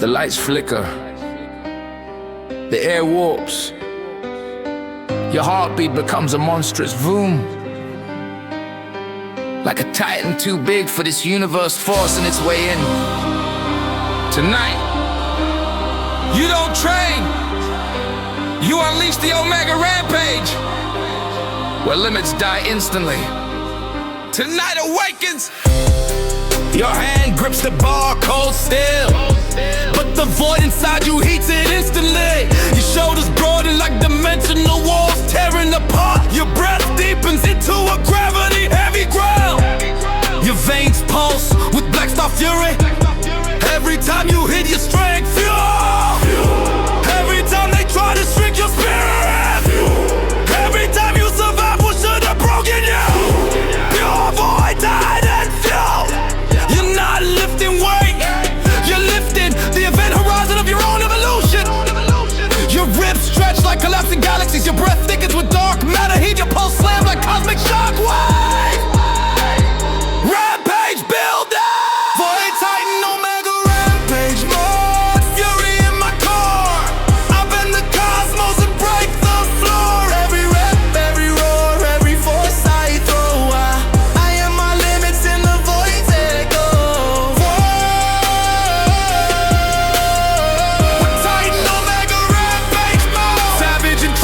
The lights flicker, the air warps, your heartbeat becomes a monstrous vroom, like a titan too big for this universe forcing its way in. Tonight, you don't train, you unleash the Omega Rampage, where limits die instantly. Tonight awakens. Your hand grips the bar cold still, but the void inside you heats it instantly. Your shoulders broaden like dimensional walls tearing apart. Your breath deepens into a gravity heavy ground. Your veins pulse with black star fury. Every time you hit your strength fuel. Every time they try to shrink your spirit. Every time you survive what should have broken you. Pure void died and fuel. You're not lifting weight, you're lifting the event horizon of your own evolution. Your ribs stretch like collapsing galaxies. Your breath thickens with dark matter heat. Your pulse slams like cosmic shockwave. Rampage builder, void titan omega rampage mode. Fury in my core, I bend the cosmos and break the floor. Every rep, every roar, every force I throw. I am my limits in the void's echo. With titan omega rampage mode, savage and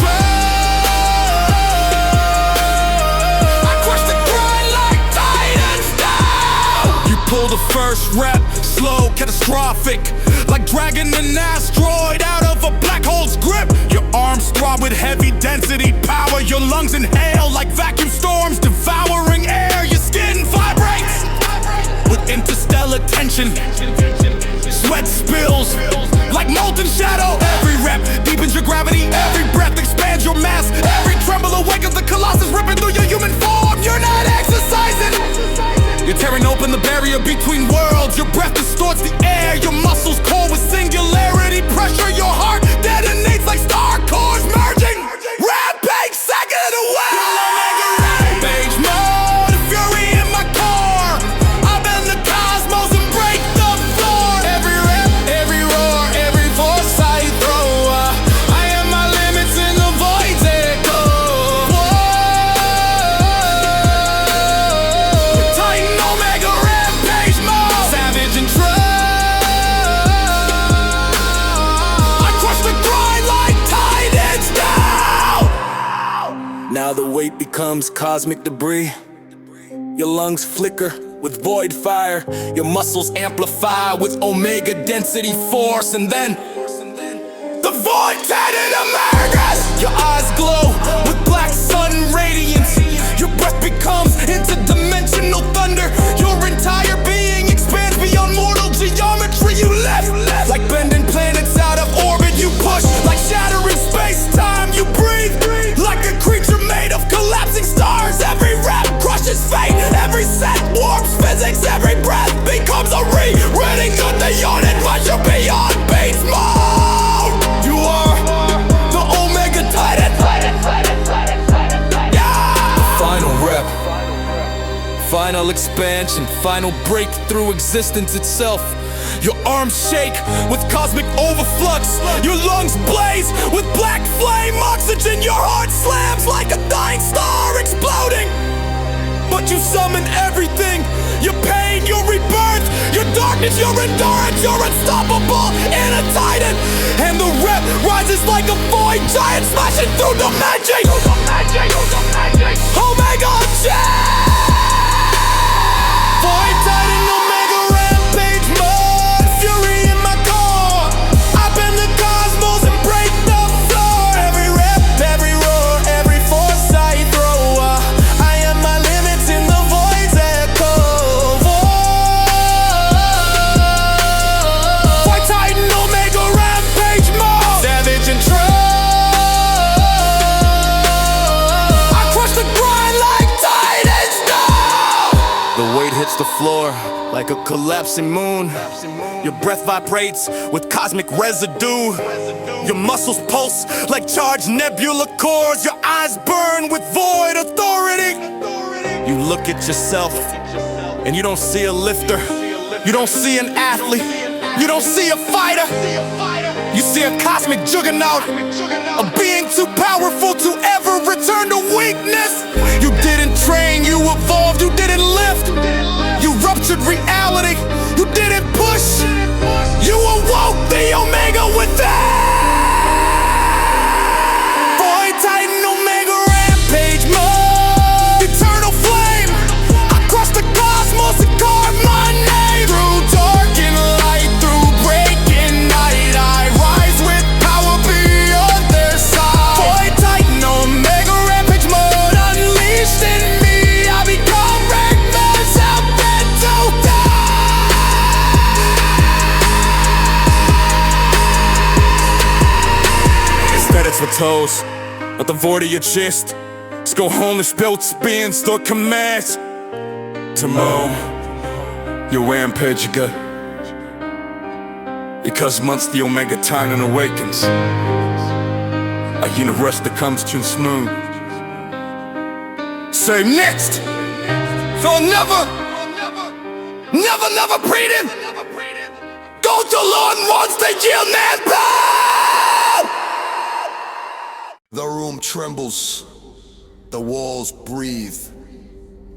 I crush the grind like titans down. You pull the first rep, slow, catastrophic, like dragging an asteroid out of a black hole's grip. Your arms throb with heavy density power. Your lungs inhale like vacuum storms devouring air. Your skin vibrates with interstellar tension. Sweat spills like molten shadow. Every rep deepens your gravity. Every breath expands your mass. Every tremble awakens the colossus ripping through your human form. You're not exercising, you're tearing open the barrier between worlds. Your breath distorts the air. Your muscles cold with singularity pressure. Your heart detonates like star cores merging. Rampage second away. Rampage mode, fury in my core. I bend the cosmos and break the floor. Every rep, every roar, every force I throw. I am my limits in the void's echo. With titan omega rampage mode, savage and I crush the grind like titans down. Now the weight becomes cosmic debris. Your lungs flicker with void fire. Your muscles amplify with omega density force. And then the void titan emerges. Your eyes glow with black sun radiance. Your breath becomes interdimensional thunder. Your entire being expands beyond mortal geometry. You lift like bending planets out of orbit. You push like shattering space-time. You breathe like a creature made of collapsing stars. Every rep crushes fate. Every set warps physics. Every breath becomes a rewriting of the unit. But you're beyond beast mode. You are the Omega Titan. Yeah. Final rep, final expansion, final breakthrough existence itself. Your arms shake with cosmic overflux. Your lungs blaze with black flame oxygen. Your heart slams like a dying star exploding. But you summon everything. Your pain, your rebirth, your darkness, your endurance. You're unstoppable in a titan. And the rep rises like a void giant smashing through the magic. Omega Jet. Void titan omega rampage mode. Fury in my core. I bend the cosmos and break the floor. Every rep, every roar, every force I throw. I am my limits in the void's echo. Void titan omega rampage mode, savage and I crush the grind like titans now. The weight hits the floor like a collapsing moon. Your breath vibrates with cosmic residue. Your muscles pulse like charged nebula cores. Your eyes burn with void authority. You look at yourself and you don't see a lifter. You don't see an athlete. You don't see a fighter, you see a cosmic juggernaut, a being too powerful to ever return to weakness. You didn't train, you evolved, you didn't lift. You ruptured reality, you didn't push. You awoke the Omega within. Boy, Titan Omega rampage mode. Eternal flame, I cross the cosmos and carve my name. Through dark and light, through breaking night, I rise with power beyond their sight. Boy, Titan Omega rampage mode unleashed in me. I become Ragman's outfit to die. Instead it's for toes, at the void of your chest. Let's go home, let's build spin, store commands. Tomorrow, your rampage you got. Because once the Omega Titan awakens, a universe that comes too smooth. Say next! So never breathe in. Go to Lord once they kill man's power. The room trembles, the walls breathe.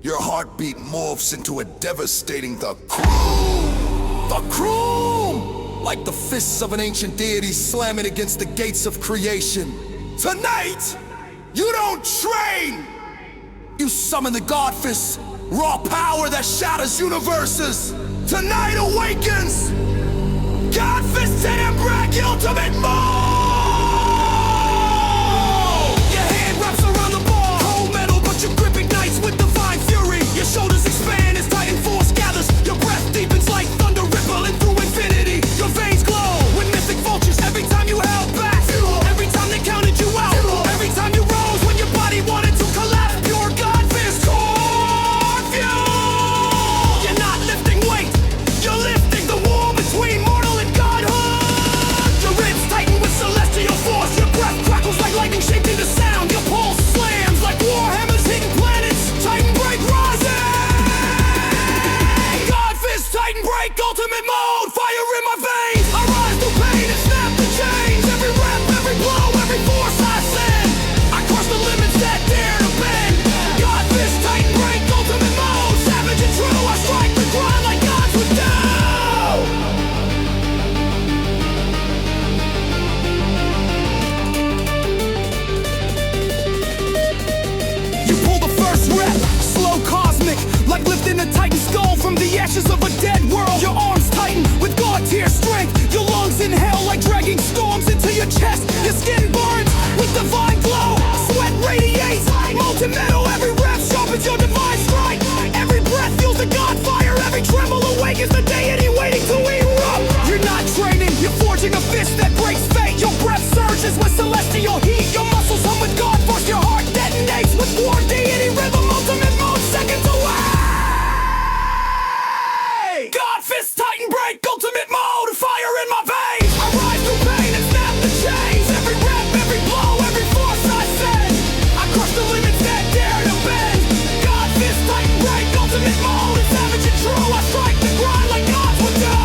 Your heartbeat morphs into a devastating the croom, like the fists of an ancient deity slamming against the gates of creation. Tonight, you don't train. You summon the God Fist, raw power that shatters universes. Tonight awakens God Fist and Bragg ultimate mode. Your hand wraps around the ball, cold metal, but you grip ignites with divine fury. Your shoulders expand as Titan force gathers. Your breath deepens like thunder rippling through infinity. Your veins glow with mythic vultures every time you held back. Every time they counted you out. Every time you rose when your body wanted to collapse. Pure God Fist core fuel. You're not lifting weight, you're lifting the wall between mortal and godhood. Your ribs tighten with celestial force. Your breath crackles like lightning shaped into sound. Your pulse slams like warhammers hitting planets. Titan break rising. God Fist Titan break ultimate mode. Fire in my veins. I rise through pain and snap the chains. Every rep, every blow, every force I send. I crush the limits that dare to bend. God Fist Titan break ultimate mode. Savage and true, I strike the grind like gods would do. You pull the first rep, slow cosmic, like lifting a Titan skull from the ashes of a dead world. Your arms tighten with God-tier strength. Your lungs inhale like dragging storms into your chest. Your skin burns with divine glow. Sweat radiates, molten metal. Every rep sharpens your divine strike. Every breath fuels the God fire. Every tremble awakens the deity waiting to erupt. You're not training, you're forging a fist that breaks fate. Your breath surges with celestial heat. Your muscles hum with God force. Your heart detonates with war deity rhythm. Ultimate mode seconds away. God Fist Titan break ultimate mode. Fire in my veins. I rise through pain and snap the chains. Every rep, every blow, every force I send. I crush the limits that dare to bend. God Fist Titan break ultimate mode. It's savage and true. I strike the grind like gods would do.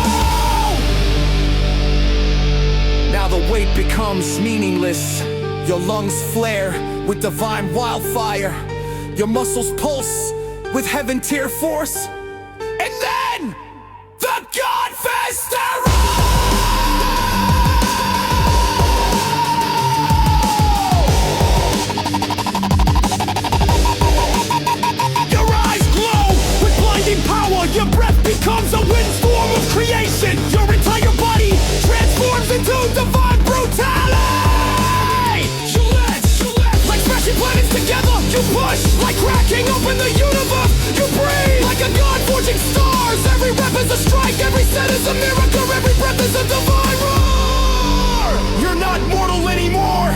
Now the weight becomes meaningless. Your lungs flare with divine wildfire. Your muscles pulse with heaven tier force. And then the God Fist Your eyes glow with blinding power. Your breath becomes a windstorm of creation. Your entire body transforms into divine brutality. Like smashing planets together, you push like cracking open the universe. You breathe like a god forging stars. Every rep is a strike, every set is a miracle, every breath is a divine roar. You're not mortal anymore,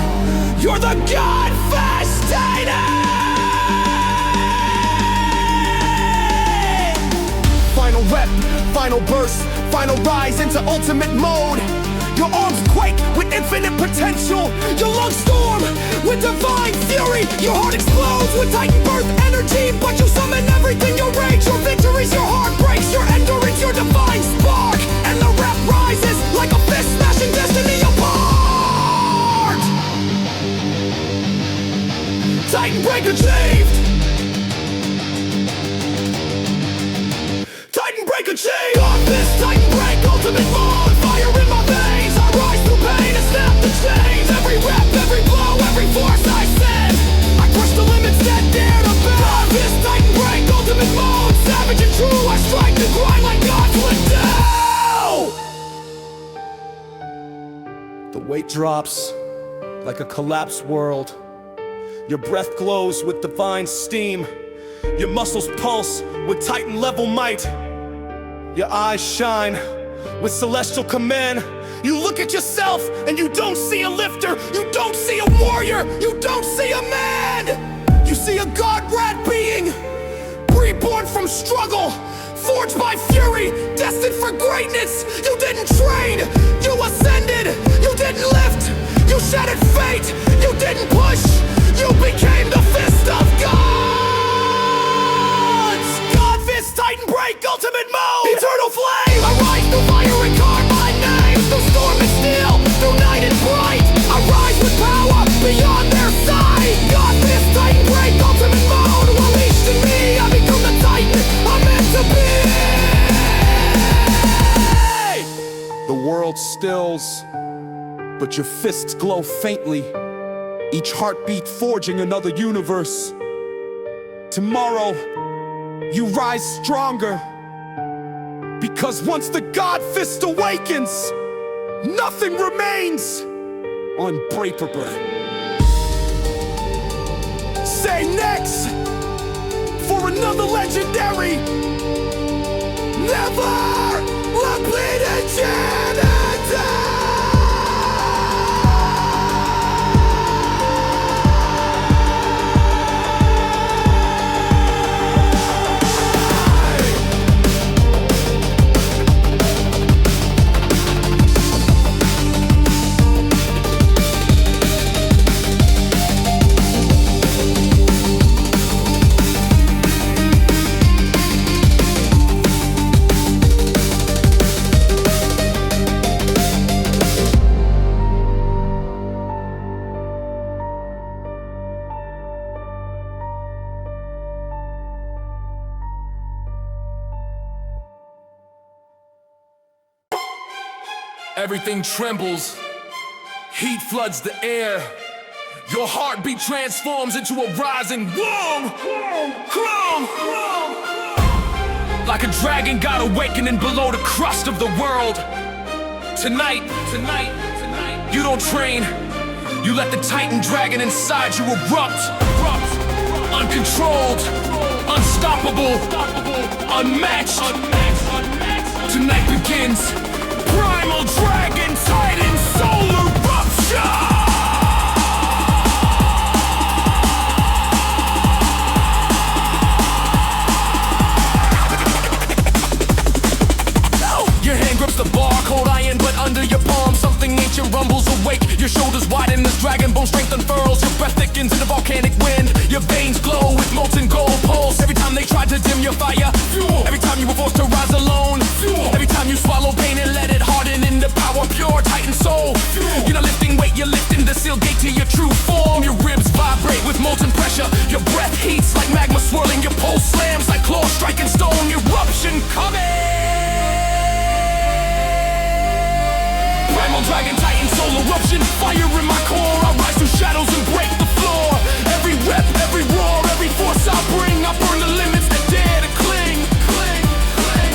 you're the God Fist Titan. Final rep, final burst, final rise into ultimate mode. Your arms quake with infinite potential. Your lungs storm with divine fury. Your heart explodes with Titan birth energy. But you summon everything, your rage, your victories, your heart breaks, your endurance, your divine spark. And the rep rise weight drops like a collapsed world. Your breath glows with divine steam. Your muscles pulse with Titan level might. Your eyes shine with celestial command. You look at yourself and you don't see a lifter. You don't see a warrior. You don't see a man. You see a god rat being, reborn from struggle, forged by fury, destined for greatness. You didn't train, you ascended. You didn't lift, you shattered fate. You didn't push, you became the fist of gods. God fist, Titan break, ultimate mode, eternal flame. I rise through fire and carve my name. Through storm and steel, through night and bright, I rise with power beyond their sight. God fist, Titan break, ultimate mode. Released in me, I become the Titan I'm meant to be. The world stills, but your fists glow faintly, each heartbeat forging another universe. Tomorrow, you rise stronger, because once the God fist awakens, nothing remains unbreakable. Say next for another legendary, never repeated Janata. Everything trembles, heat floods the air. Your heartbeat transforms into a rising boom, like a dragon god awakening below the crust of the world. Tonight, you don't train, you let the Titan dragon inside you erupt. Uncontrolled, unstoppable, unmatched. Tonight begins Primal Dragon Titan Soul Eruption! Your hand grips the bar, cold iron, but under your palm something ancient rumbles awake. Your shoulders widen as dragon bone strength unfurls. Your breath thickens in a volcanic wind. Your veins glow with molten gold pulse. Every time they tried to dim your fire, fuel. Every time you were forced to rise alone, fuel. Every time you swallow pain and let it harden into power, pure Titan soul, fuel. You're not lifting weight, you're lifting the seal gate to your true form. Your ribs vibrate with molten pressure. Your breath heats like magma swirling. Your pulse slams like claws striking stone. Eruption coming. Primal Dragon Titan Soul Eruption, fire in my core. I rise through shadows and break the floor. Every rep, every roar, every force I bring, I burn the limits that dare to cling.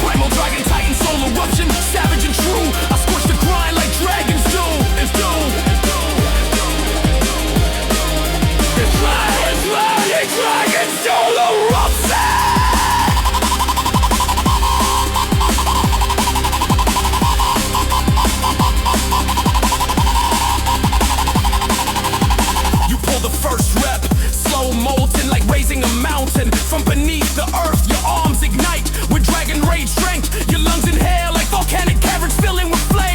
Primal Dragon Titan Soul Eruption, savage and true. I scorch the grind like dragons do. It's Dragon Soul Eruption. The first rep, slow molten like raising a mountain. From beneath the earth, your arms ignite with dragon rage strength. Your lungs inhale like volcanic caverns filling with flame.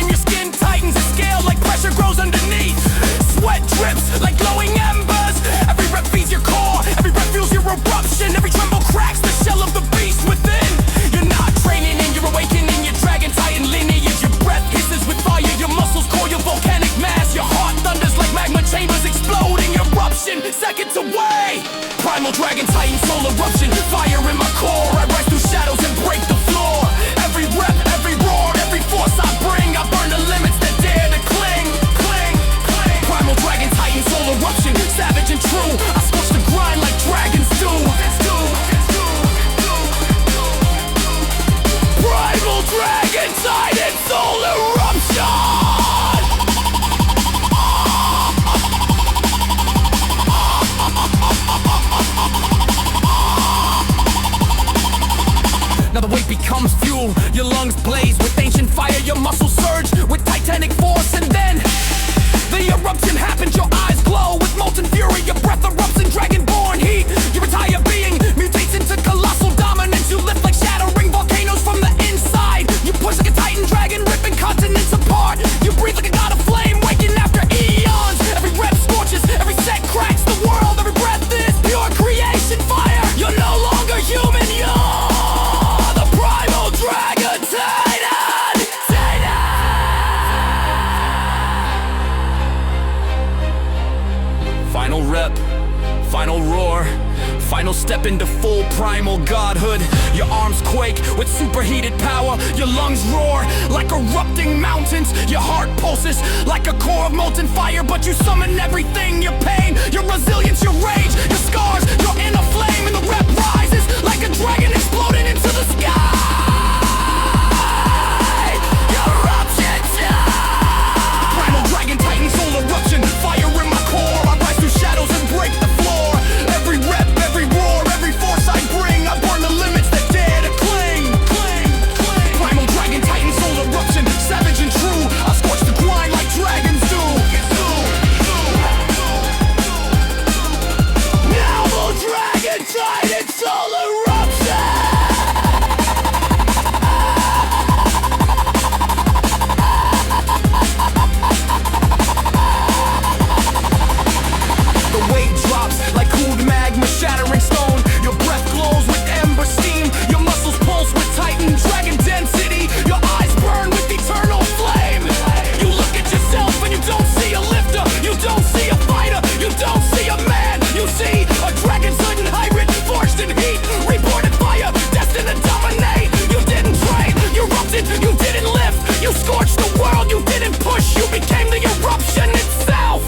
muscles surge with titanic force, and then the eruption happens. Your eyes glow with molten fury. Your breath erupts in dragonborn heat. Your entire being mutates into colossal dominance. You lift like shattering volcanoes from the inside. You push like a titan dragon, ripping continents apart. You breathe like a god of flame, waking after eons. Every rep scorches, every set cracks the world. Every breath is pure creation fire. You're no longer human, you're the primal dragon titan. Final rep, final roar, final step into full primal godhood. Your arms quake with superheated power. Your lungs roar like erupting mountains. Your heart pulses like a core of molten fire. But you summon everything, your pain, your resilience, your rage, your scars, your inner flame. And the rep rises like a dragon exploding into the sky. Eruption time! Primal dragon titan soul eruption. Fire in my core, I rise through shadows and break the floor. Every rep, every roar, every force I bring, I burn the limits that dare to cling. Primal dragon titan soul eruption, savage and true. I scorch the grind like dragons do. Now the dragon titan soul eruption. The weight drops like cooled magma shattering stone. Your breath glows with ember steam. Your muscles pulse with titan dragon density. Your eyes burn with eternal flame. You look at yourself and you don't see a lifter. You don't see a fighter. You don't see a man. You see a dragon's sudden hybrid forged in heat. Reborn in fire, destined to dominate. You didn't train, you erupted, you didn't lift. You scorched the world, you didn't push. You became the eruption itself.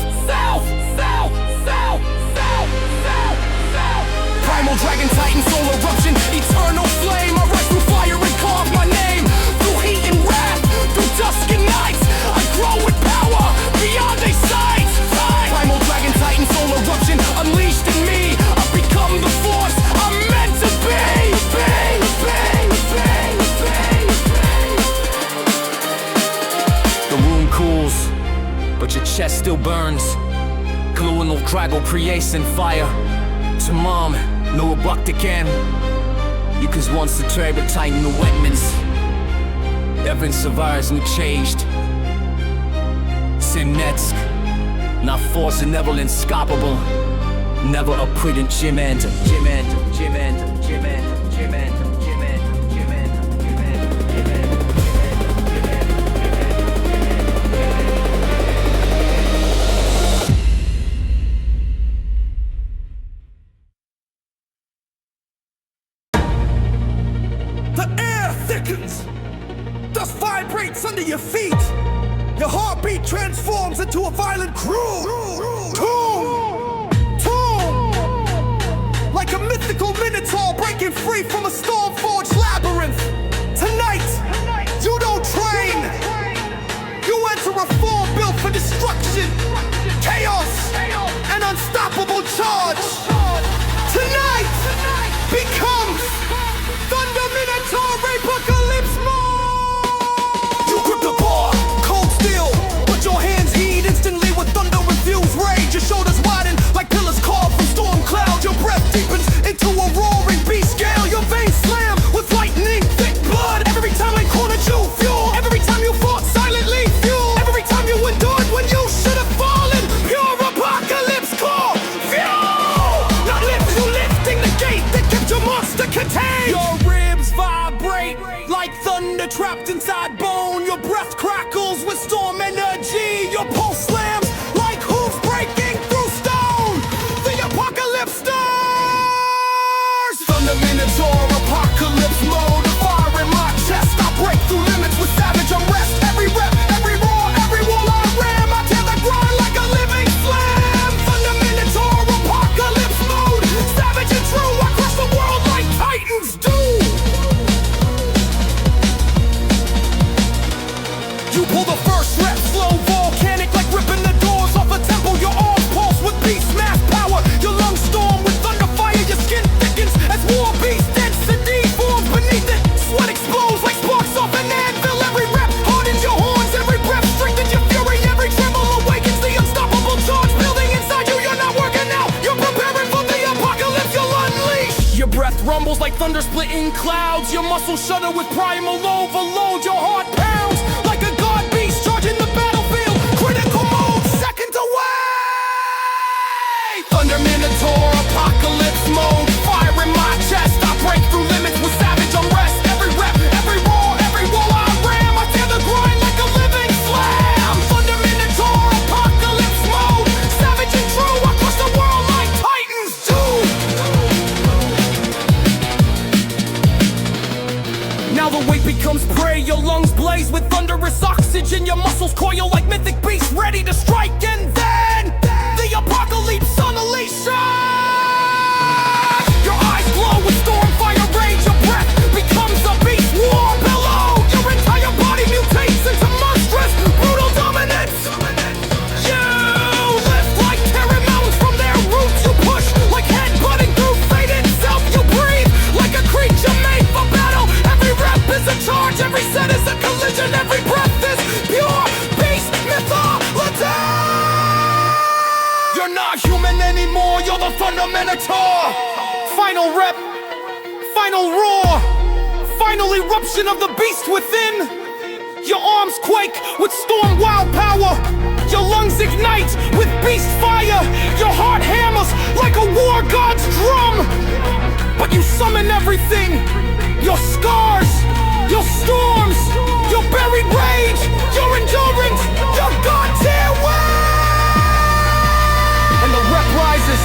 Primal dragon titan soul eruption, eternal flame. I rise through fire and carve my name. Through heat and wrath, through dusk and nights, I grow with power beyond their sight. Primal dragon titan soul eruption, unleashed in me. I've become the force I'm meant to be. The room cools, but your chest still burns. Glowing of tribal creation fire. To mom, no bucked again. You cause once the tribal titan the wetmans. Every survivors and changed. Sinetsk, not force and never inscapable. Never a prudent Jimander. The air thickens, dust vibrates under your feet. Your heartbeat transforms into a violent tomb. Like a mythical minotaur breaking free from a storm-forged labyrinth. Tonight, you don't train. You enter a form built for destruction, chaos, and unstoppable charge. Tonight becomes Thunder Minotaur Apocalypse Mode! You grip the bar, cold steel, but your hands heat instantly with thunder-infused rage. Your shoulders widen like pillars carved from storm clouds. Your breath deepens into a roaring beast scale. Your veins slam with lightning, thick blood. Every time I cornered you, fuel. Every time you fought silently, fuel. Every time you endured when you should have fallen. Pure apocalypse core, fuel! Not lift, you lifting the gate that kept your monster contained. Your ribs vibrate like thunder trapped inside bone. Your breath crackles with storm energy. Your pulse slams like hooves breaking through stone. The apocalypse stars. Thunder Minotaur apocalypse mode. The fire in my chest. I break through limits with savage unrest. Every rep, every roar, every wall I ram. I tear the ground like a living slam. Thunder Minotaur apocalypse mode. Savage and true. I crush the world like titans do. You pull the first rep, slow volcanic like ripping the doors off a temple. Your arms pulse with beast mass power. Your lungs storm with thunder fire. Your skin thickens as war beast density forms beneath it. Sweat explodes like sparks off an anvil. Every rep hardens your muscles shudder with primal overload. Your heart pounds like a god beast charging the battlefield. Critical mode, seconds away. Thunder Minotaur, apocalypse mode. Fire in my chest, I break through limits with savage unrest. Every rep, every roar, every wall I ram, I tear the grind like a living slam. Thunder Minotaur, apocalypse mode. Savage and true, I crush the world like titans do. Now the weight becomes prey, your lungs blaze with thunderous oxygen. Your muscles coil like mythic beasts ready to strike. And then, the apocalypse unleashes. Your eyes glow with storm, fire, rage. Your breath becomes a beast war bellow. Your entire body mutates into monstrous, brutal dominance. You lift like terror mountains from their roots. You push like headbutting through fate itself. You breathe like a creature made for battle. Every rep is a charge, every set is a collision. Every breath is pure beast mythology. You're not human anymore, you're the Thunder Minotaur. Final rep, final roar, final eruption of the beast within. Your arms quake with storm wild power. Your lungs ignite with beast fire. Your heart hammers like a war god's drum. But you summon everything. Your scars, your storms, your buried rage, your endurance, your god-tier will. And the rep rises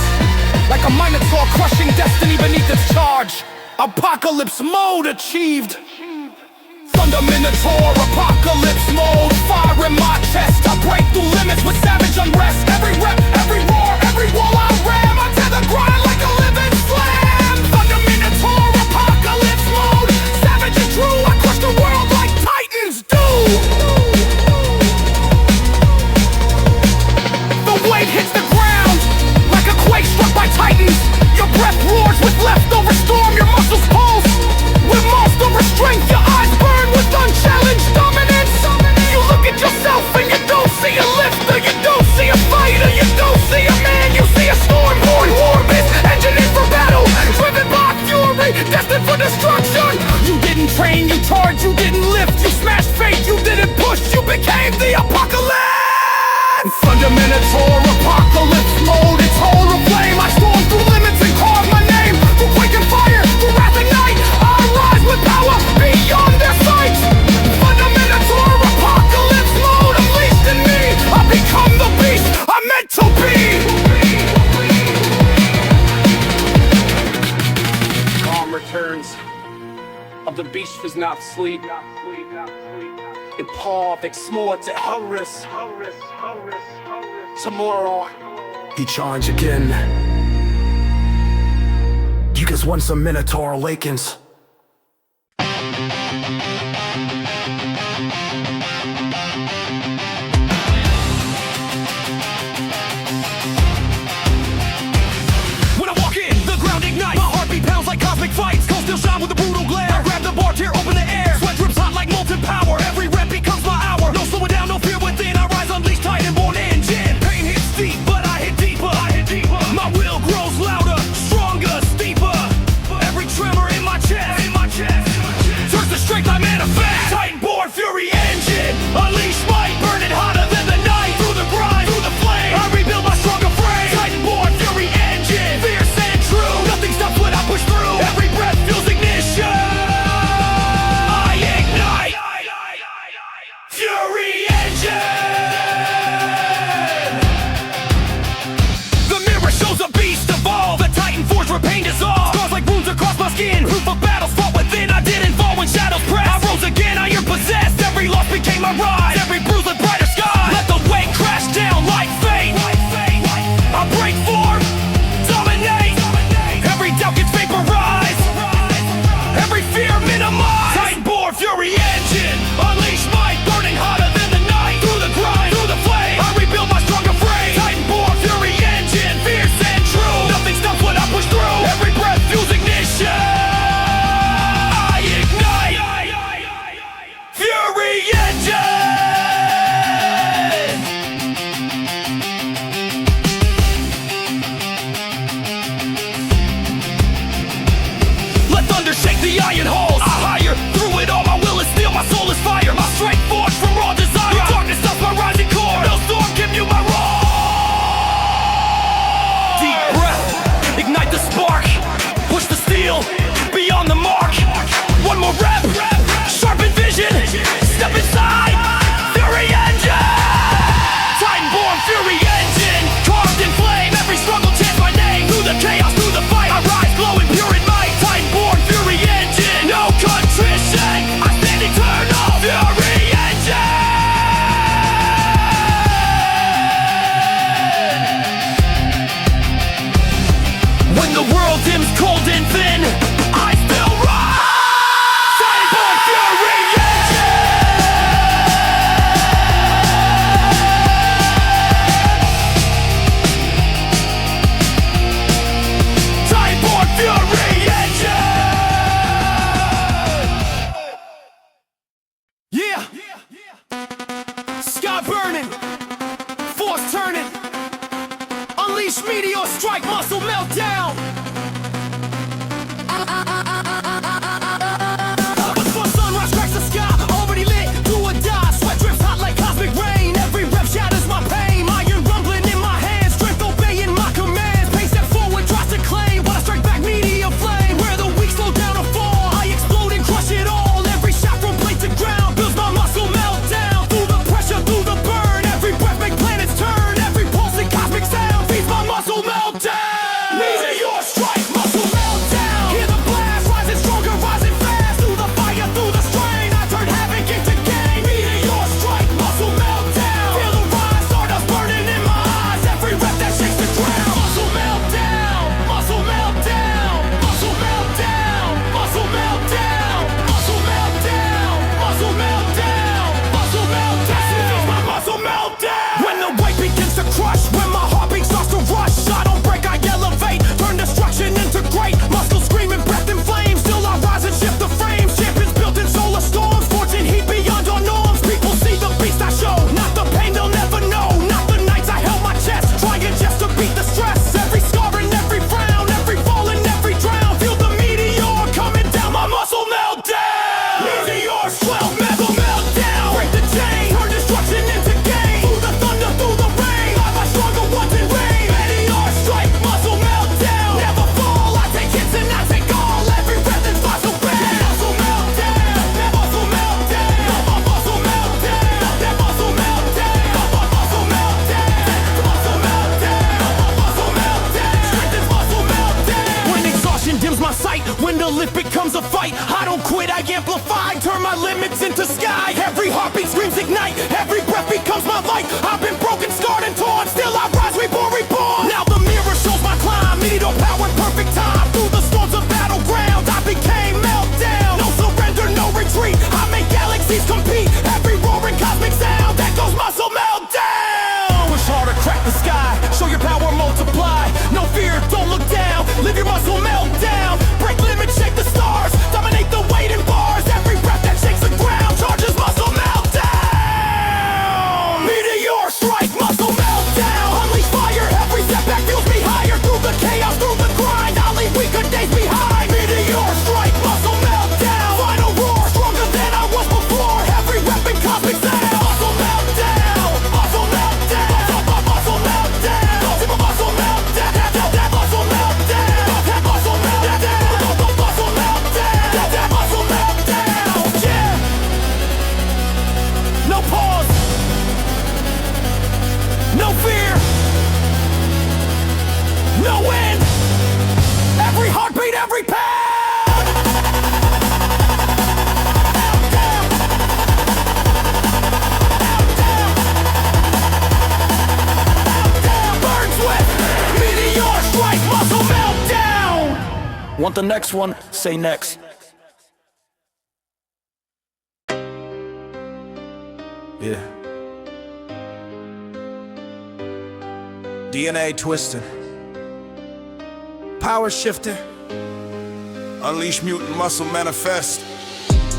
like a minotaur crushing destiny beneath its charge. Apocalypse mode achieved. Thunder Minotaur, apocalypse mode. Fire in my chest, I break through limits with savage unrest. Every rep, every roar, every wall I ram, I tear the grind like a living slam. Thunder Minotaur, apocalypse mode. Savage and true, I crush the world like titans do. The weight hits the ground like a quake struck by titans. Your breath roars with leftover storm. Your muscles pulse with monstrous strength. Your eyes burn with unchallenged dominance. You look at yourself and you don't see a lifter. You don't see a fighter. You don't see a man. You see a storm-born war beast engineered for battle, driven by fury, destined for destruction. You didn't train, you charged, you didn't lift. You smashed fate, you didn't push. You became the apocalypse. Thunder Minotaur, apocalypse mode. It's horror flame. I storm through limits and carve my name. Through quake and fire, through wrath and night, I rise with power beyond their sight. Thunder Minotaur, apocalypse mode. Unleashed in me, I become the beast I'm meant to be. Calm returns of the beast does not sleep. It paw explodes, it hurries. Tomorrow he charge again. You guess once a Minotaur awakens. When I walk in, the ground ignites. My heartbeat pounds like cosmic fights. Cold still shine with a brutal glare. I grab the bar, tear open the air. Sweat drips hot like molten power. Every rep becomes my hour. No slowing down, no fear within. I rise, unleashed, titan-born engine. Pain hits deep, but I hit deeper. My will grows louder, stronger, steeper. Every tremor in my chest, turns to strength I manifest. Titan-born fury engine. Unleash might, burn it hotter than the night. Through the grind, through the flame, I rebuild my stronger frame. Titan-born fury engine, fierce and true. Nothing stops when I push through. Every breath feels ignition. I ignite. Fury engine. The mirror shows a beast evolve. The Titan forge where pain dissolves. Scars like wounds across my skin. Proof of battles fought within. I didn't fall when shadows pressed. I rose again, iron possessed. Every loss became my rise. Every bruise a brighter sky. Let the weight crash down like fate. I break form, dominate. Every doubt gets vaporized. Every fear minimized. Titan-born fury engine. Unleash might, burning hotter than the night. Through the grind, through the flame, I rebuild my stronger frame. Titan-born fury engine, fierce and true. Nothing stops when I push through. Every breath fuels ignition. I ignite. Fury engine. sky burning, force turning. Unleash meteor strike, muscle meltdown. Before sunrise cracks the sky, already lit, do or die. Sweat drips hot like cosmic rain. Every rep shatters my pain. Iron rumbling in my hands, strength obeying my commands. Pace step forward, tries to claim, but I strike back meteor flame. Where the weak slow down or fall, I explode and crush it all. Every shot from plate to ground builds my muscle meltdown. Through the pressure, through the burn, every breath make planets turn. Every pulsing cosmic sound feeds my muscle meltdown. Meteor strike, muscle meltdown. Hear the blast, rising stronger, rising fast. Through the fire, through the strain, I turn havoc into gain. Meteor strike, muscle meltdown. Feel the rise, stardust burning in my eyes. Every rep that shakes the ground. Muscle meltdown, muscle meltdown, muscle meltdown, muscle meltdown, muscle meltdown, muscle meltdown, muscle meltdown. Feels my muscle meltdown. When the weight begins to crush, when my heartbeat starts to rush, I don't break, I elevate, turn destruction into great. Muscles screaming, breath in flames, still I rise and shift the frames. Champions built in solar storms, forging heat beyond our norms. People see the beast I show, not the pain they'll never know. Not the nights I held my chest, trying just to beat the stress. Every scar and every frown, every fall and every drown. Feel the meteor coming down, my muscle meltdown. Meteor swell, metal meltdown. Break the chain, turn destruction into gain. Through the thunder, through the rain, I rise stronger once in rain. Meteor strike, muscle meltdown. Never fall, I take hits and I take all. Every breath is muscle pain. Muscle meltdown, muscle meltdown, muscle meltdown, muscle meltdown, muscle meltdown, muscle meltdown, muscle meltdown. Strength is muscle meltdown. When exhaustion dims my sight, when the lift becomes a fight, I don't quit, I amplify, turn my limits into sky. Every heartbeat screams ignite, every breath becomes my light. I've been broken, scarred and torn, still I rise, reborn, reborn. Now the mirror shows my climb, meteor power, perfect time. Through the storms of battleground, I became meltdown. No surrender, no retreat, I make galaxies compete. Every roaring cosmic sound, that goes muscle meltdown. Push harder, crack the sky, show your power, multiply. No fear, don't look down, live your muscle meltdown. Break limits, shake the stars, dominate the weight in bars. Every breath that shakes the ground, charges muscle meltdown. Meteor strike, muscle meltdown. Unleash fire, every setback fuels me higher. Through the chaos, through the grind, I'll leave weaker days behind. Meteor strike, muscle meltdown. Final roar, stronger than I was before. Every weapon, cosmic sound. Muscle meltdown, muscle meltdown, muscle meltdown, muscle meltdown, muscle meltdown, muscle meltdown, muscle meltdown, yeah. No pause, no fear, no end. Every heartbeat, every pound. Burn sweat, meteor strike, muscle meltdown. Want the next one? Say next. Yeah. DNA twisting. Power shifting. Unleash mutant muscle manifest.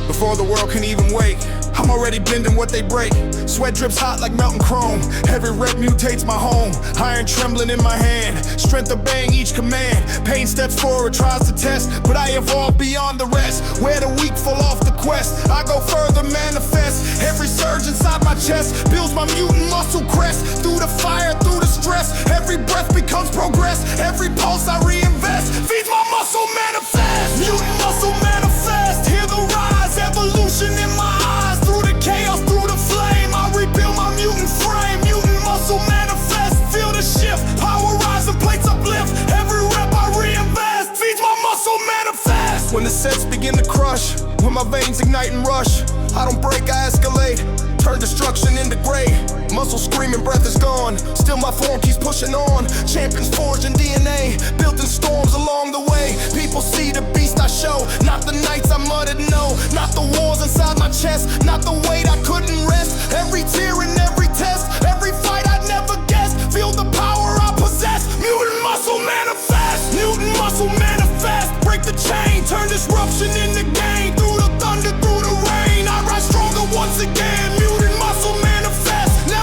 Before the world can even wake, I'm already bending what they break. Sweat drips hot like melting chrome. Every rep mutates my home. Iron trembling in my hand, strength obeying each command. Pain steps forward, tries to test, but I evolve beyond the rest. Where the weak fall off the quest, I go further, manifest. Every surge inside my chest builds my mutant muscle crest. Through the fire, through the stress, every breath becomes progress. Every pulse I reinvest feeds my muscle manifest. Mutant muscle manifest. Hear the rise, evolution in my eyes. Through the chaos, through the flame, I rebuild my mutant frame. Mutant muscle manifest. Feel the shift, power rise and plates uplift. Every rep I reinvest feeds my muscle manifest. When the sets begin to crush, when my veins ignite and rush, I don't break, I escalate. Turn destruction into gray. Muscle screaming, breath is gone. Still my form keeps pushing on. Champions forged in DNA, built in storms along the way. People see the beast I show, not the nights I muttered no. Not the wars inside my chest, not the weight I couldn't rest. Every tear and every test, every fight I never guessed. Feel the power I possess. Mutant muscle manifest. Mutant muscle manifest. Break the chain, turn disruption into gain. Through the thunder, through the rain, I rise stronger once again. Mutant muscle manifest. Now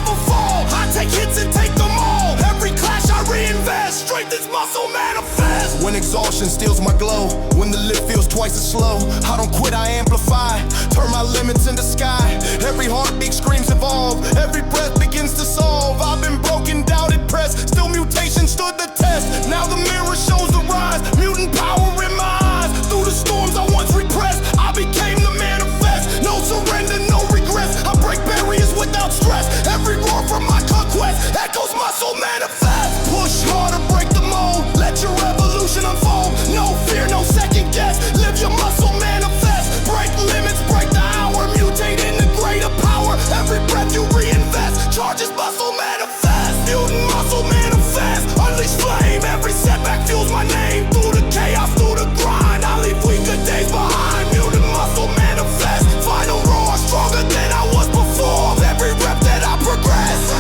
exhaustion steals my glow. When the lift feels twice as slow, I don't quit, I amplify. Turn my limits into sky. Every heartbeat screams evolve. Every breath begins to solve. I've been broken, doubted, pressed. Still mutation stood the test. Now the mirror shows the rise. Mutant power in my eyes. Through the storms I once repressed, I became the manifest. No surrender, no regrets. I break barriers without stress. Every roar from my conquest echoes muscle manifest. Push harder, break the mold. Let your evolution unfold. No fear, no second guess. Live your muscle manifest. Break limits, break the hour. Mutate into greater power. Every breath you reinvest. Charges muscle manifest. Mutant muscle manifest. Unleash flame. Every setback fuels my name. Through the chaos, through the grind, I leave weaker days behind. Mutant muscle manifest. Final roar, stronger than I was before. Every rep that I progress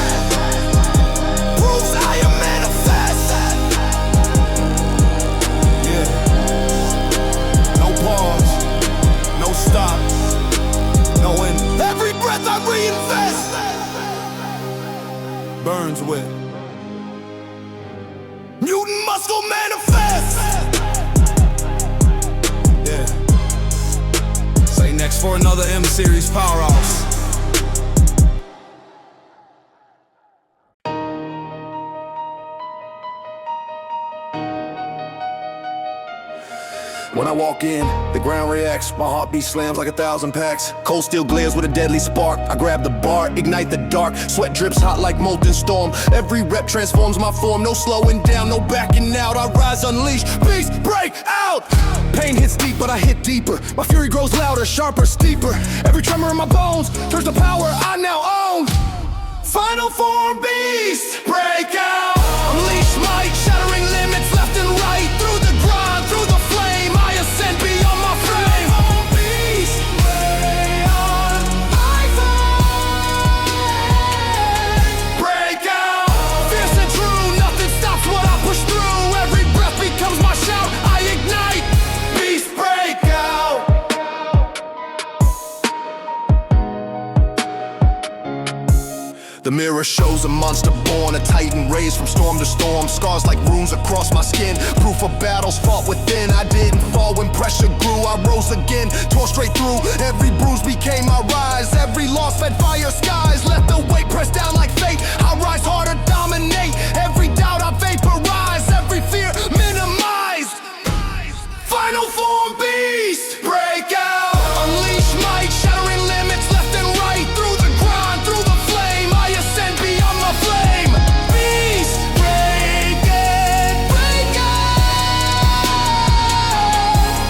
proves I am manifest. Yeah. No pause, no stop, no end. Every breath I reinvest burns with mutant muscle manifest. Yeah. Say next for another M series powerhouse. When I walk in, the ground reacts. My heartbeat slams like 1,000 packs. Cold steel glares with a deadly spark. I grab the bar, ignite the dark. Sweat drips hot like molten storm. Every rep transforms my form. No slowing down, no backing out. I rise, unleash, beast, break out. Pain hits deep, but I hit deeper. My fury grows louder, sharper, steeper. Every tremor in my bones turns to power I now own. Final form beast, break out. Unleash might, shattering limits left and right. Through the grind, through the flame, I ascend beyond my frame. Beast, beyond my flame. Break out. Fierce and true, nothing stops what I push through. Every breath becomes my shout, I ignite. Beast, break out. The mirror shows a monster born, a titan raised from storm to storm. Scars like runes across my skin, proof of battles fought within. I didn't fall when pressure grew, I rose again. Tore straight through, every bruise became my rise. Every loss fed fire skies, let the weight press down like fate. I rise harder, dominate, every doubt I vaporize. Every fear minimized. Final form beast, break out. Unleash might, shattering limits left and right. Through the grind, through the flame, I ascend beyond my flame. Beast, break it, break out.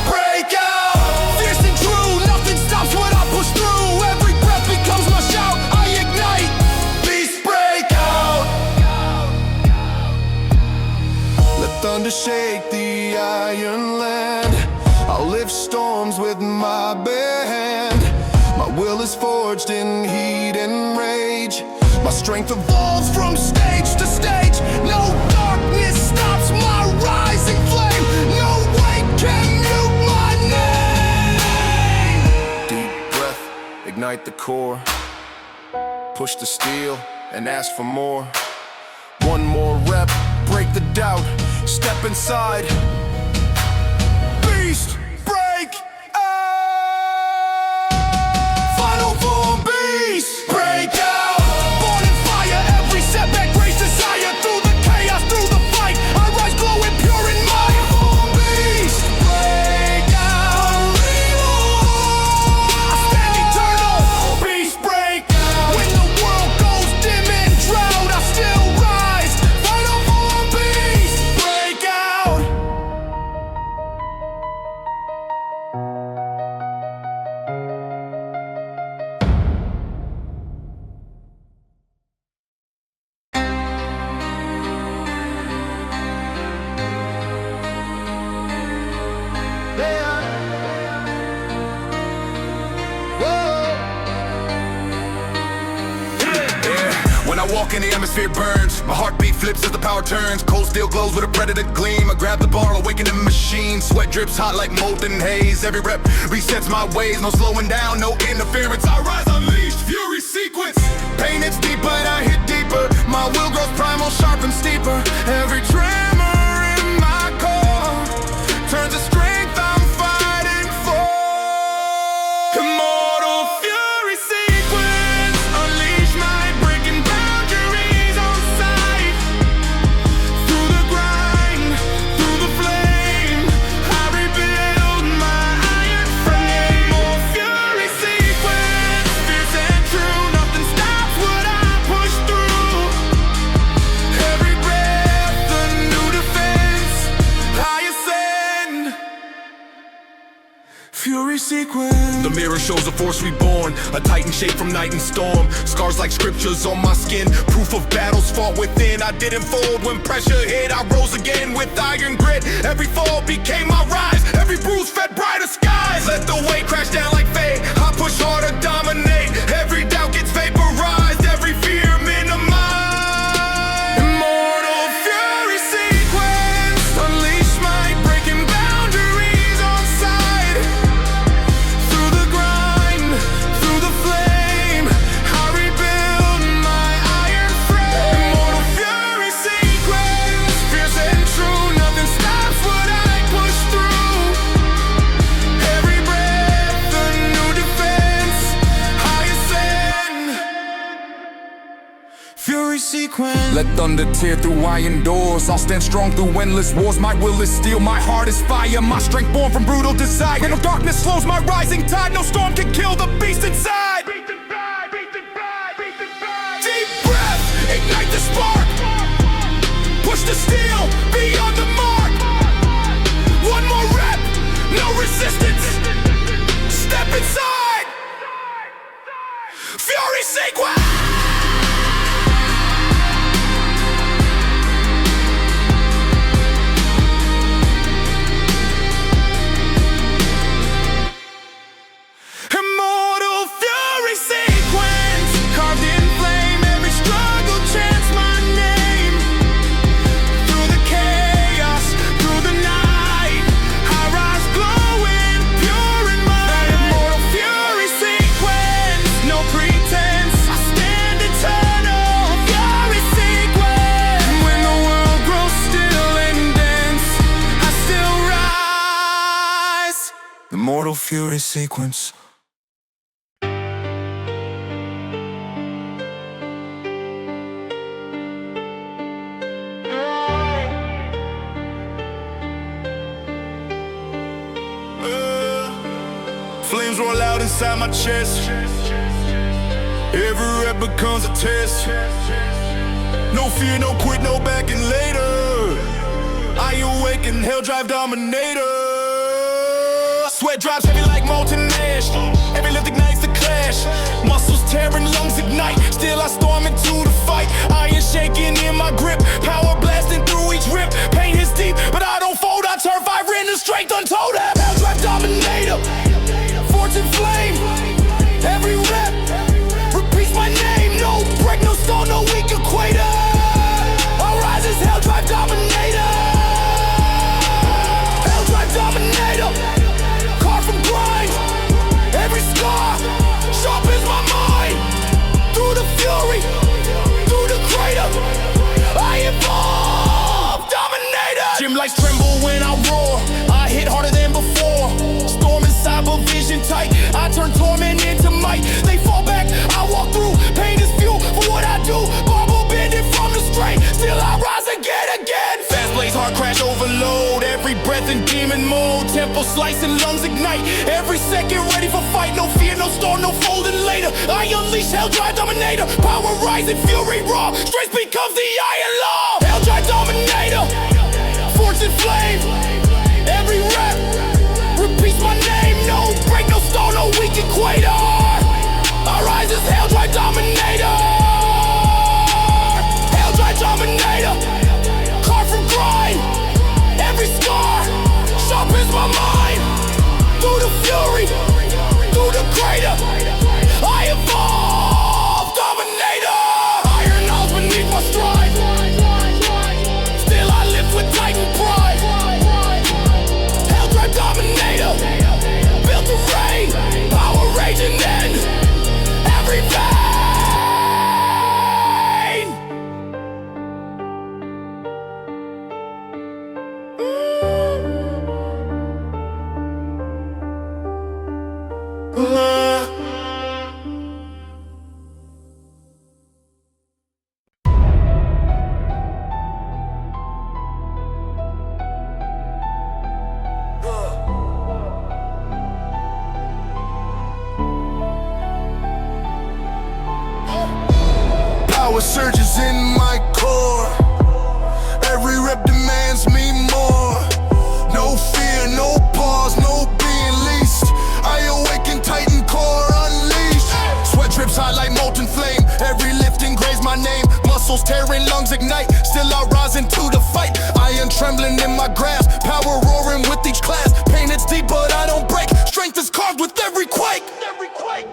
Break out. Fierce and true, nothing stops what I push through. Every breath becomes my shout, I ignite. Beast, break out. Let thunder shake the iron land. I'll lift storms with my bare hand. My will is forged in heat and rage. My strength evolves from stage to stage. No darkness stops my rising flame. No weight can mute my name. Deep breath, ignite the core. Push the steel and ask for more. One more rep, break the doubt. Step inside. Beast, break out. Final form beast, break out. Born in fire, every setback brings desire. Through the chaos, through the fight, I rise glowing pure in might. Form beast, break out. I stand eternal. Beast, break out. When the world goes dim and drowned, I still rise. Final form beast, break out. When I walk in, the atmosphere burns. My heartbeat flips as the power turns. Cold steel glows with a predator gleam. I grab the bar, awaken the machine. Sweat drips hot like molten haze. Every rep resets my ways. No slowing down, no interference. I rise unleashed, fury sequence. Pain hits deep, but I hit deeper. My will grows primal, sharp and steeper. Every tremor in my core The mirror shows a force reborn, a titan shape from night and storm. Scars like scriptures on my skin, proof of battles fought within. I didn't fold when pressure hit, I rose again with iron grit. Every fall became my rise, every bruise fed brighter skies. Let the weight crash down like fate, I push harder, dominate. Every doubt gets vaporized, every fear minimized. Immortal fury sequence, unleash my breaking boundaries on sight. Through the grind, through the flame, I rebuild my iron frame. Immortal fury sequence, fierce and true, nothing stops what I push through. Every breath a new defense, I ascend. Fury sequence. Let thunder tear through iron doors. I'll stand strong through endless wars. My will is steel, my heart is fire. My strength born from brutal desire. No darkness slows my rising tide. No storm can kill the beast inside. Deep breath, ignite the spark. Push the steel beyond the mark. One more rep, no resistance. Step inside. Fury sequence. Immortal fury sequence, carved in flame, every struggle chants my name. Through the chaos, through the night, I rise glowing, pure in mind. Immortal fury sequence, no pretense, I stand eternal. Fury sequence, when the world grows still and dense, I still rise. Immortal fury sequence. Flames roll out inside my chest. Every rep becomes a test. No fear, no quit, no backing later. I awaken, hell drive dominator. Sweat drops heavy like molten ash. Every lift ignites the clash. Muscles tearing, lungs ignite. Still I storm into the fight. Iron shaking in my grip. Power blasting through each rip. Pain hits deep, but I don't fold. I turn fire into strength untold. Hell drive dominator. Fortune flame. Every rep repeats my name. No break, no stall, no weak equator. I rise as hell drive dominator. Hell drive dominator. Carved from grind. Every scar sharp as my mind. Through the fury, through the crater, I evolve, dominator. Gym lights tremble when I roar. I hit harder than before. Storm inside, but vision tight. I turn torment into might. They fall back, I walk through. Pain is fuel for what I do. Barbell bending from the strain. Still I rise again. Fast blaze, heart crash, overload. Every breath in demon mode. Tempo slice and lungs ignite. Every second ready for fight. No fear, no storm, no folding later. I unleash hell drive dominator. Power rising, fury raw. Strength becomes the iron law. Hell drive dominator. Fortune flame. Every rep repeats my name. No break, no stall, no weak equator. I rise as hell drive dominator. Hell drive dominator. Carved from grind. Every scar sharp as my mind. Through the fury, through the crater, I evolve, dominator. Iron nails beneath my stride. Still I live with titan pride. Hell drive dominator. Built to reign. Power raging in every vein. Power surges in my core. Every rep demands me more. No fear, no pause, no being least. I awaken tight muscles tearing, lungs ignite. Still I rise into the fight. Iron trembling in my grasp, power roaring with each class. Pain it's deep but I don't break. Strength is carved with every quake.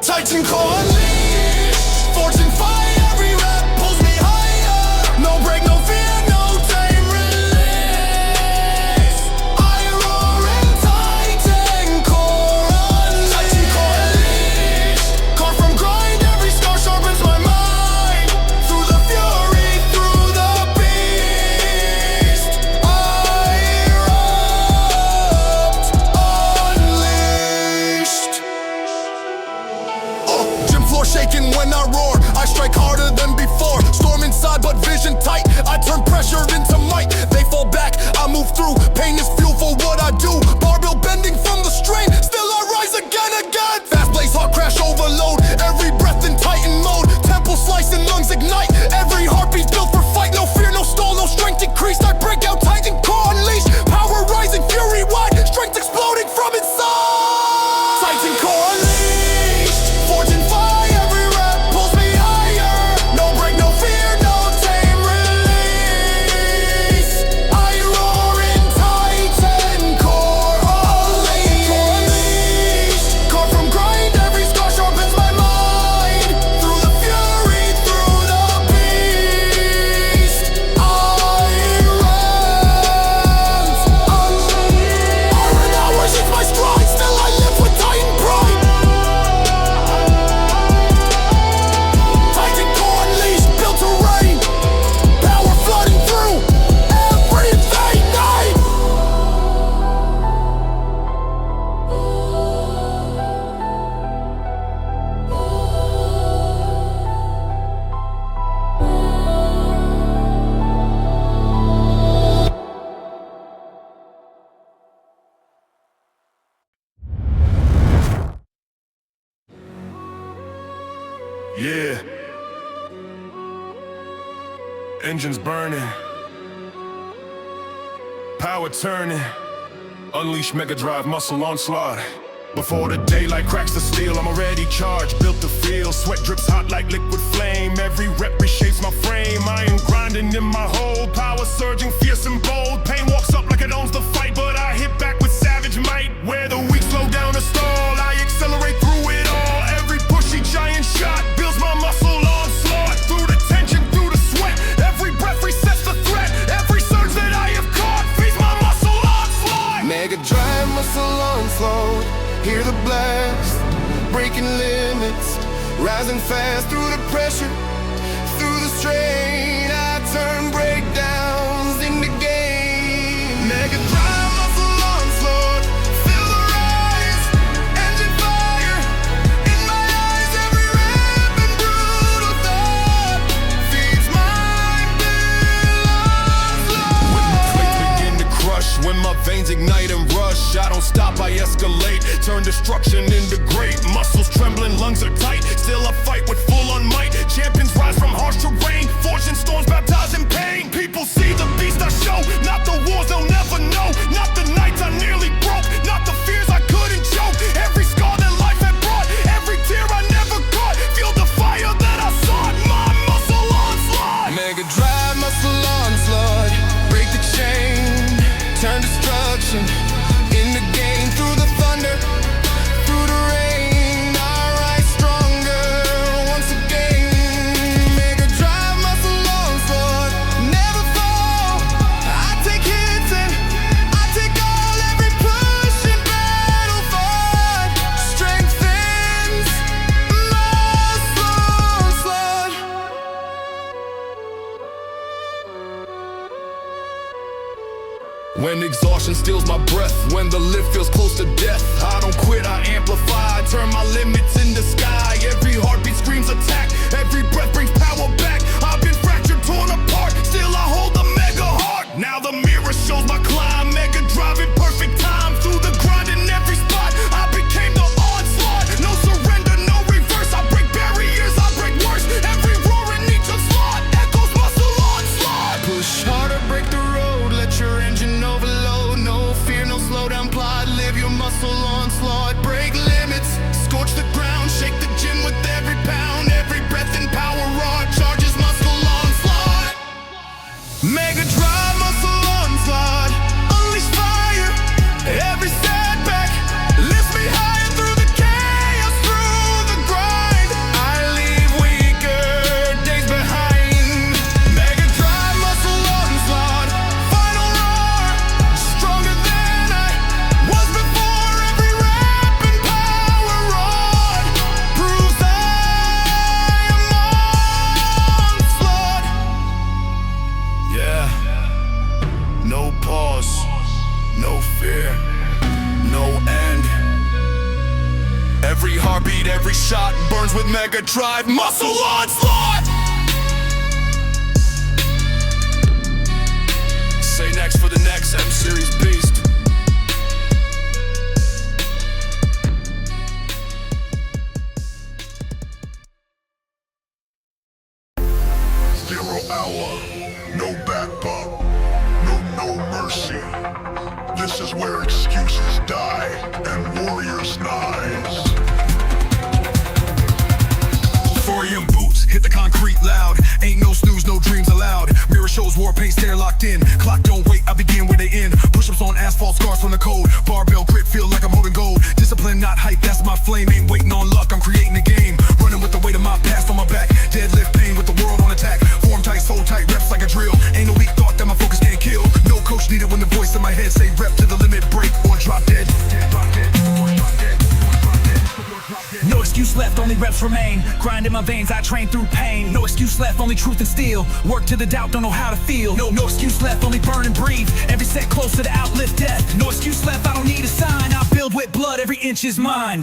Titan core unleashed. Fortune fire, every rep pulls me higher. No break, no fear, no time release. I roar in Titan core unleashed. Titan core unleashed. Carved from grind, every scar sharpens my mind. Through the fury, through the beast, I erupt unleashed. Gym floor shaking when I roar. I strike harder than before. Storm inside but vision tight. I turn pressure into might. They fall back, I move through. Pain is fuel for what I do. Barbell bending from the strain. Still I rise again. Fast blaze, heart crash, overload. Every breath in Titan mode. Temple slicing, lungs ignite. Every heartbeat built for fight. No fear, no stall, no strength increased. I break out Titan core unleashed. Power rising, fury wide. Strength exploding from inside. Titan core unleashed. Fortune fire, every rep pulls me higher. No break, no fear, no tame release. I roar in Titan core unleashed. Carved from grind, every scar sharpens my mind. Through the fury, through the beast, I erupt unleashed. Iron hours is my stride. Still I live with Titan pride. Titan core unleashed, built to reign. Power flooding through everything night. Yeah. Engines burning. Power turning. Unleash mega drive, muscle onslaught. Before the daylight cracks the steel, I'm already charged, built to feel. Sweat drips hot like liquid flame. Every rep reshapes my frame. Iron grinding in my hole. Power surging, fierce and bold. Pain walks up like it owns the fight, but I hit back with savage might. Where the weak slow down or stall, I accelerate through it all. Every pushy giant shot builds my muscle onslaught. Through the tension, through the sweat, every breath resets the threat. Every surge that I have caught feeds my muscle onslaught. Mega drive, muscle onslaught. Hear the blast, breaking limits, rising fast through the pressure, through the strain. I turn breakdowns into gain. Mega drive, muscle onslaught. Feel the rise, engine fire in my eyes. Every rep and brutal thought feeds my bill onslaught. When the plates begin to crush, when my veins ignite and rush, I don't stop, I escalate. Turn destruction into great. Muscles trembling, lungs are tight. Still I fight with full on might. Champions rise from harsh terrain. Forged in storms, baptized in pain. People see the beast I show. Not the wars they'll never know. Not the nights I nearly broke. Not the fears I couldn't choke. Every scar that life had brought. Every tear I never caught. Feel the fire that I sought. My muscle onslaught. Mega drive, muscle onslaught. Break the chain, turn destruction into gain. Through the thunder, through the rain, I rise stronger once again. Mega drive, muscle onslaught. Never fall. I take hits and I take all. Every push in battle fight strengthens muscle onslaught. When exhaustion steals my breath, when the lift feels close to death, I don't quit, I amplify, turn my limits into sky. Every heartbeat screams attack, every breath brings power back. I've been fractured, torn apart, still I hold the mega heart. Now the mirror shows my climb, mega drive in perfect time. Through the grind in every spot, I became the onslaught. No surrender, no reverse, I break barriers, I break worse. Every roar in each onslaught echoes muscle onslaught. Push harder, break the road, let your engine overload. No fear, no slow down plot, live your muscle onslaught. Break limits, scorch the ground, shake the gym with every pound. Every breath in power raw, Drive Muscle Onslaught. Say next for the next M-Series beast. Zero hour, no back bump, no mercy. This is where excuses die and warriors rise. 4 AM boots, hit the concrete loud. Ain't no snooze, no dreams allowed. Mirror shows war paint, stare locked in. Clock don't wait, I begin where they end. Push-ups on asphalt, scars from the cold. Barbell grip, feel like I'm holding gold. Discipline, not hype, that's my flame. Ain't waiting on luck, I'm creating a game. Running with the weight of my past on my back. Deadlift pain with the world on attack. Form tight, soul tight, reps like a drill. Ain't no weak thought that my focus can't kill. No coach needed when the voice in my head say rep to the limit, break or drop dead. No excuse left, only reps remain. Grind in my veins, I train through pain. No excuse left, only truth and steel. Work to the doubt, don't know how to feel. No excuse left, only burn and breathe. Every set closer to outlive death. No excuse left, I don't need a sign. I build with blood, every inch is mine.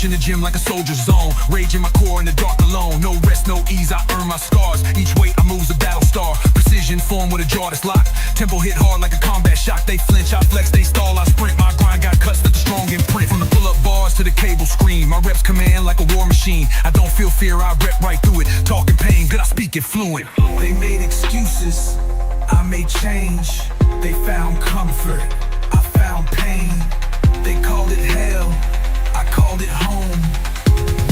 In the gym like a soldier zone. Rage in my core in the dark alone. No rest, no ease, I earn my scars. Each weight I move's a battle star. Precision form with a jaw that's locked. Tempo hit hard like a combat shock. They flinch, I flex, they stall, I sprint. My grind got cuts that the strong imprint. From the pull-up bars to the cable screen. My reps command like a war machine. I don't feel fear, I rep right through it. Talking pain, good, I speak it fluent. They made excuses, I made change. They found comfort, I found pain. They called it hell, I called it home.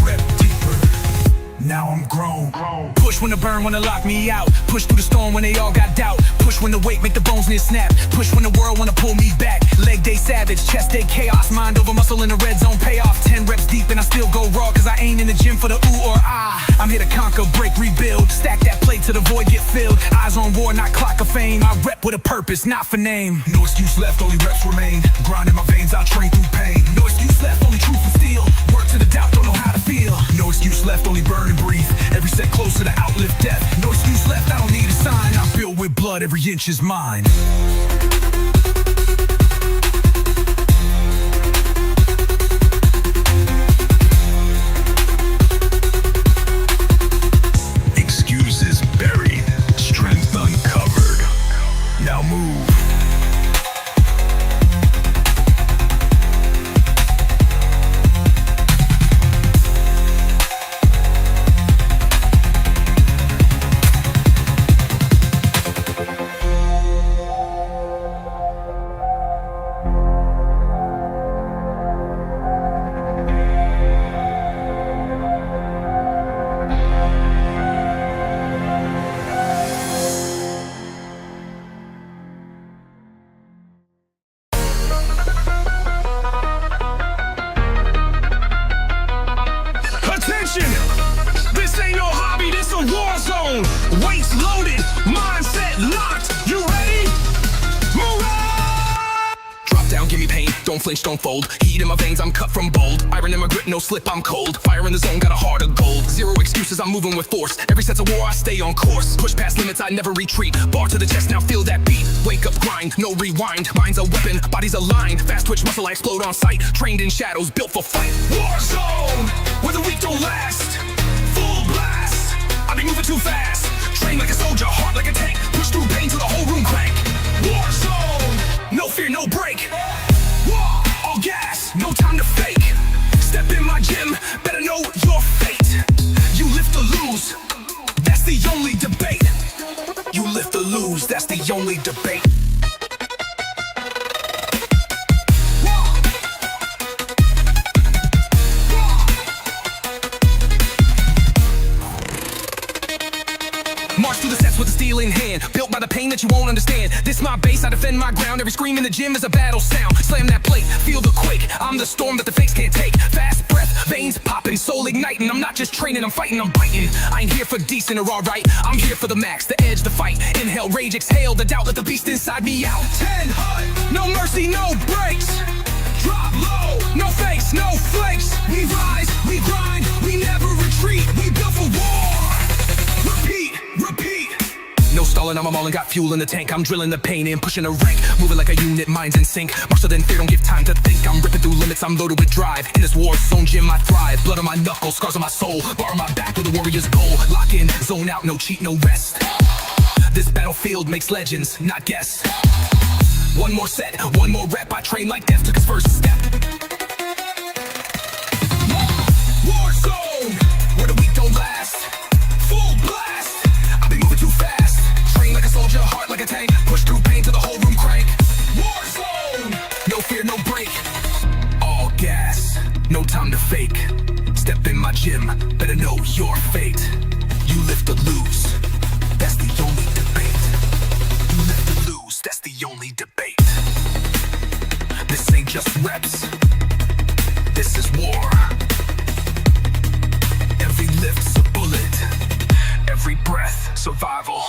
Rep deeper, now I'm grown. Push when the burn wanna lock me out. Push through the storm when they all got doubt. Push when the weight make the bones near snap. Push when the world wanna pull me back. Leg day savage, chest day chaos. Mind over muscle in the red zone payoff. 10 reps deep and I still go raw. Cause I ain't in the gym for the ooh or ah. I'm here to conquer, break, rebuild. Stack that plate till the void get filled. Eyes on war, not clock of fame. I rep with a purpose, not for name. No excuse left, only reps remain. Grind in my veins, I train through pain. No excuse left, only truth and steel. Work to the doubt, don't know how to feel. No excuse left, only burn and breathe. Every set closer to outlive death. No excuse left, I don't need a sign. I build with blood, every inch is mine. Excuses buried, strength uncovered. Now move. This ain't no hobby, this a war zone. Weights loaded, mindset locked. You ready? Move on! Drop down, give me pain. Don't flinch, don't fold. Heat in my veins, I'm cut from bold. Iron in my grip, no slip, I'm cold. Fire in the zone, got a heart of gold. Zero excuses, I'm moving with force. Every set's a war, I stay on course. Push past limits, I never retreat. Bar to the chest, now feel that beat. Wake up, grind, no rewind. Mind's a weapon, body's aligned. Fast twitch, muscle, I explode on sight. Trained in shadows, built for fight. War zone, where the weak don't last. Full blast, I be moving too fast. Train like a soldier, heart like a tank. Push through pain till the whole room crank. War zone, no fear, no break. War, all gas, no time to fake. Step in my gym, better know your fate. You lift or lose, that's the only debate. You lift or lose, that's the only debate. March through the sets with a steel in hand. Built by the pain that you won't understand. This my base, I defend my ground. Every scream in the gym is a battle sound. Slam that plate, feel the quake. I'm the storm that the fakes can't take. Fast breath, veins popping, soul igniting. I'm not just training, I'm fighting, I'm biting. I ain't here for decent or alright. I'm here for the max, the edge, the fight. Inhale, rage, exhale, the doubt, let the beast inside me out. 10 HIIT, no mercy, no breaks. Drop low, no fakes, no flakes. We rise, we grind, we never retreat. We built for war. stalling, I'm mauling, got fuel in the tank. I'm drilling the pain in, pushing a rank, moving like a unit, minds in sync. Muscle than fear, don't give time to think. I'm ripping through limits, I'm loaded with drive. In this war zone gym, I thrive. Blood on my knuckles, scars on my soul. Bar on my back with a warrior's goal. Lock in, zone out, no cheat, no rest. This battlefield makes legends, not guess. One more set, one more rep. I train like death took his first step. War zone, where the weak don't last. Full blast, I be moving too fast. Train like a soldier, heart like a tank. Push through pain till the whole room crank. War zone, no fear, no break. All gas, no time to fake. Step in my gym, better know your fate. You live to lose, that's the only debate. You live to lose, that's the only debate. This ain't just reps, this is war. Every lift's a bullet, every breath, survival.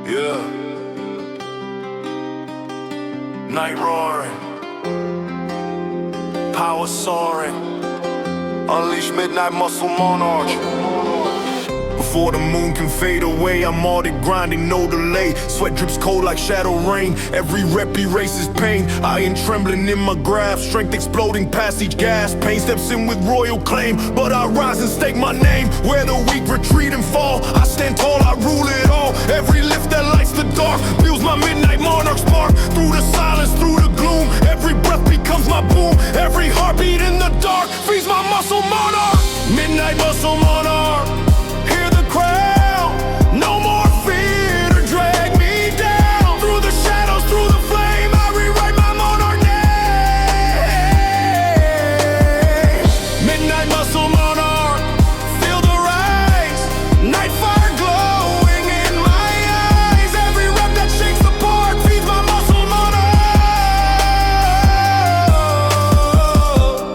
Yeah. Night roaring, power soaring, unleash midnight muscle monarch. Before the moon can fade away, I'm all that grinding, no delay. Sweat drips cold like shadow rain. Every rep erases pain. Iron trembling in my grasp, strength exploding past each gasp. Pain steps in with royal claim, but I rise and stake my name. Where the weak retreat and fall, I stand tall, I rule it all. Every lift that lights the dark builds my midnight monarch spark. Through the silence, through the gloom, every breath becomes my boom. Every heartbeat in the dark feeds my muscle monarch. Midnight muscle monarch. Hear the crowd, no more fear to drag me down. Through the shadows, through the flame, I rewrite my monarch name. Midnight muscle monarch, feel the rise. Night fire glowing in my eyes. Every rep that shakes the park feeds my muscle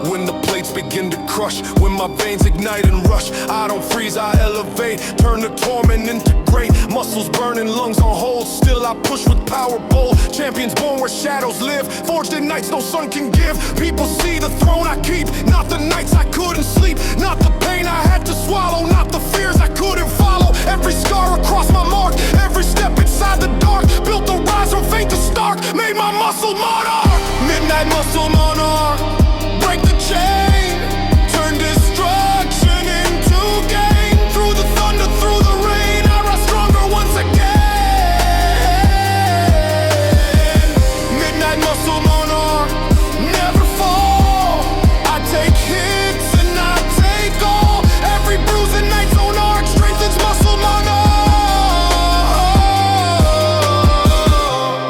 monarch. When the plates begin to crush, when my veins ignite and rush, I don't freeze, I elevate. Turn the torment into great. Muscles burning, lungs on hold. Still I push with power bold. Champions born where shadows live. Forged in nights no sun can give. People see the throne I keep. Not the nights I couldn't sleep. Not the pain I had to swallow. Not the fears I couldn't follow. Every scar across my mark. Every step inside the dark. Built the rise from faint to stark. Made my muscle monarch. Midnight muscle monarch. Break the chain. Turn destruction into gain. Through the thunder, through the rain, I rise stronger once again. Midnight muscle monarch, never fall. I take hits and I take all. Every bruise and night's own arc strengthens muscle monarch.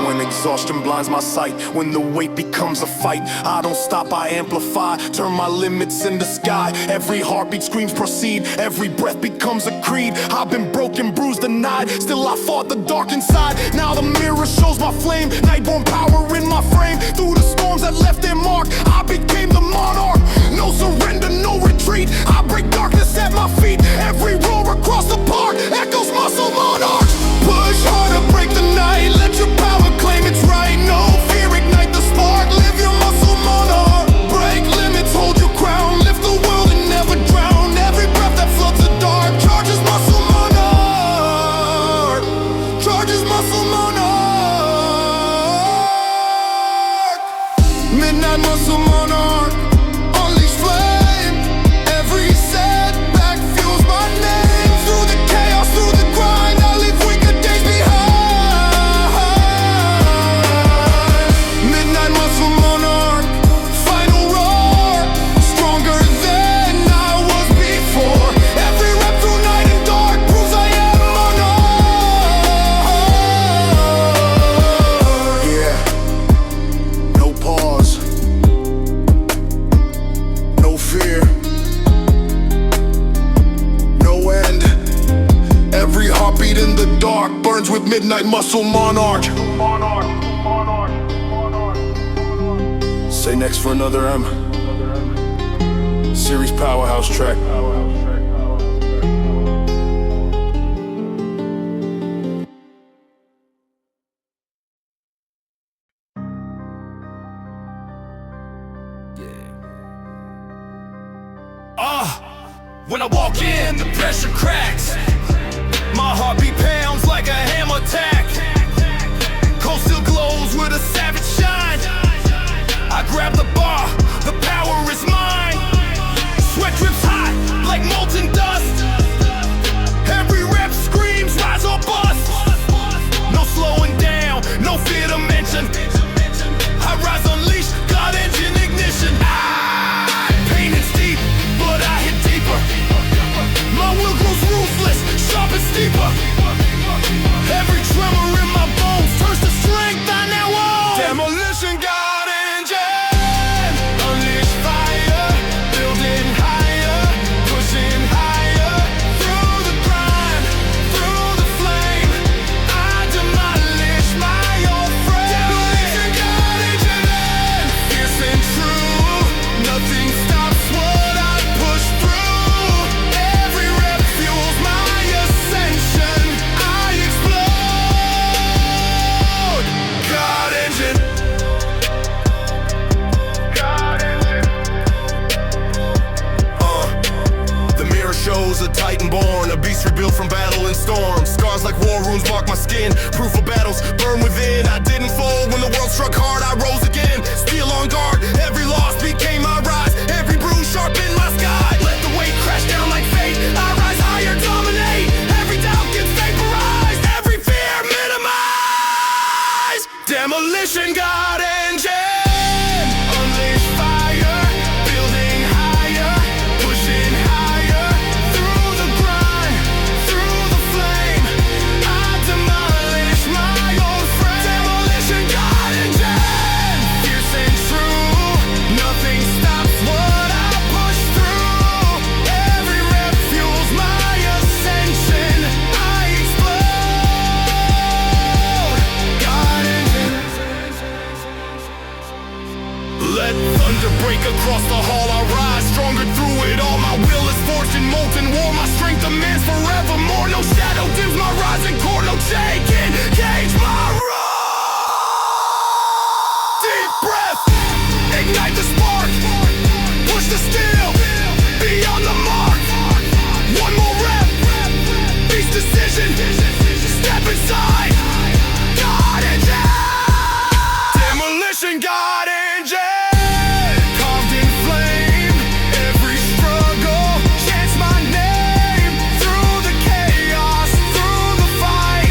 When exhaustion blinds my sight, when the weight becomes a fight, I don't stop, I amplify. Turn my limits into sky. Every heartbeat screams proceed. Every breath becomes a creed. I've been broken, bruised, denied. Still I fought the dark inside. Now the mirror shows my flame. Nightborn power in my frame. Through the storms that left their mark, I became the monarch. No surrender, no retreat. I break darkness at my feet. Every roar across the park echoes muscle monarch. Push harder, break the night. Let your power claim its right. No fear, ignite the spark. Live your muscle monarch. Break limits, hold your crown. Lift the world and never drown. Every breath that floods the dark charges muscle monarch. Charges muscle monarch. Midnight muscle monarch. Unleash flame. like muscle monarch. Say next for another M. Series powerhouse track. When I walk in, the pressure cracks. My heartbeat pounds like a hammer attack. Cold steel glows with a savage shine. I grab the bar, the power is mine. Sweat drips hot like molten dust. Every rep screams, rise or bust. No slowing down, no fear to mention. I rise unleashed, God engine ignition. Pain is deep, but I hit deeper. My will grows ruthless, sharp and steeper. Every tremor in my bones turns to strength I now own. Demolition God engine. Unleash fire, building higher, pushing higher. Through the grind, through the flame, I demolish my old frame. Demolition God engine. Fierce and true, nothing stops what I push through. Every rep fuels my ascension. I explode. God engine. God engine. The mirror shows a titan born, a beast rebuilt from battle and storm. Scars like war wounds mark my skin, proof of battles burn within. I didn't fold when the world struck hard, I rose again. Steel on guard, every loss became my rise. Every bruise sharpened my sky. Let the weight crash down like fate. I rise higher, dominate. Every doubt gets vaporized, every fear minimized. Demolition God engine. Unleash fire, building higher, pushing higher. Through the grind, through the flame, I demolish my old frame. Demolition God engine. Fierce and true, nothing stops what I push through. Every rep fuels my ascension. I explode. God engine. Let thunder break across the hall. I rise stronger through it all. My will is forged in molten war. My strength demands forevermore. No shadow dims my rising core. No chain can cage my roar. Deep breath, ignite the spark. Push the steel beyond the mark. One more rep, beast decision. Step inside. God engine. Demolition God engine. Carved in flame, every struggle chants my name. Through the chaos, through the fight,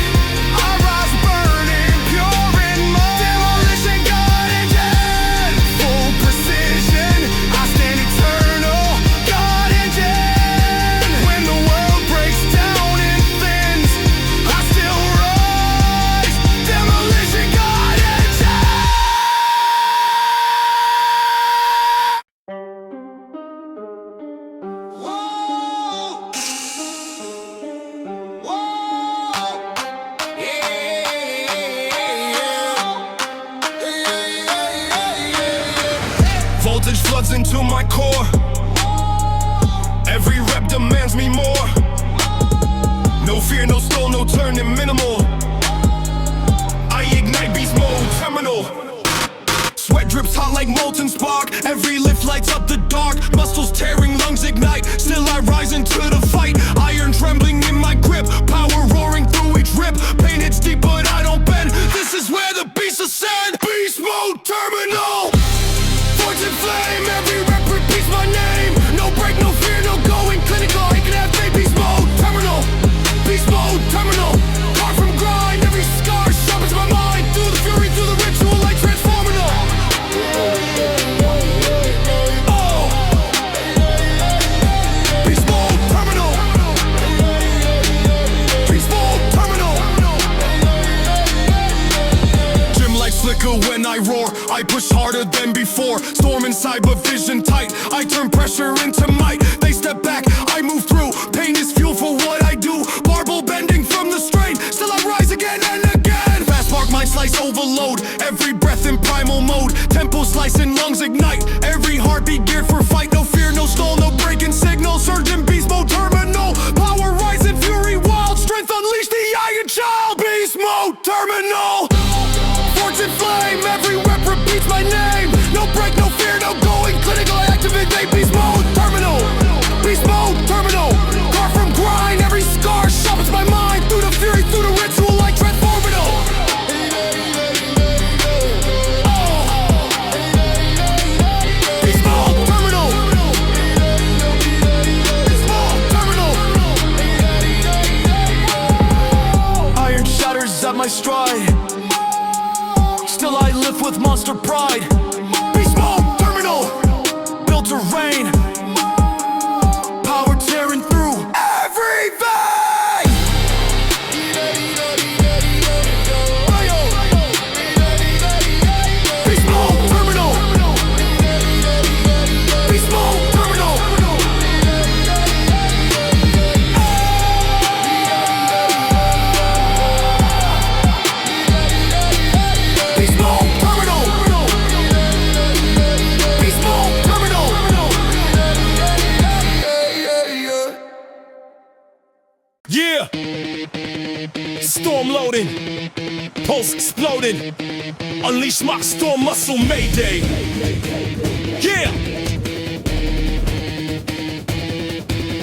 I rise burning, pure in my demolition God engine. Full precision, I stand eternal. God engine. When the world breaks down and thins, I still rise. Demolition God engine. Voltage floods into my core. Every rep demands me more. No fear, no stall, no turning minimal. I ignite beast mode, terminal. Sweat drips hot like molten spark. Every lift lights up the dark. Muscles tearing, lungs ignite. Still I rise into the fight. Iron trembling in my grip. Power roaring through each rip. Pain hits deep but I don't bend. This is where the beast ascend. Beast mode terminal. Forge and flame. Every rep repeats my name. No break, no fear, no going clinical. I can have faith. Beast mode terminal. Beast mode terminal. Far from grind. Every scar sharpens my mind. Through the fury, through the ritual, like transformational. Beast mode terminal. Beast mode terminal. Gym lights flicker when I roar. I push harder than before. Storm inside but vision tight. I turn pressure into might. They step back, I move through. Pain is fuel for what I do. Marble bending from the strain. Still I rise again and again. overload. Every breath in primal mode, tempo slicing, lungs ignite. Every heartbeat geared for fight, no fear, no stall, no breaking signal. Surge in beast mode, terminal. Power rising, fury wild, strength unleash the iron child. Beast mode, terminal. Fortune flame, every rep repeats my name. No break, no fear, no going. Clinical activate, beast mode, terminal. Beast mode, terminal. Car from grind, every scar sharpens my mind. Through the fury, through the ritual, like transformative. Beast mode, terminal. Beast mode, terminal. Iron shatters at my stride. Still I live with monster pride. Beast mode, terminal. Built to reign. Power tearing through every vein. Beast mode, terminal. Beast mode, terminal. Beast mode, terminal. Beast mode, terminal. Yeah! Storm loading, pulse exploding. Unleash my storm muscle mayday. Yeah!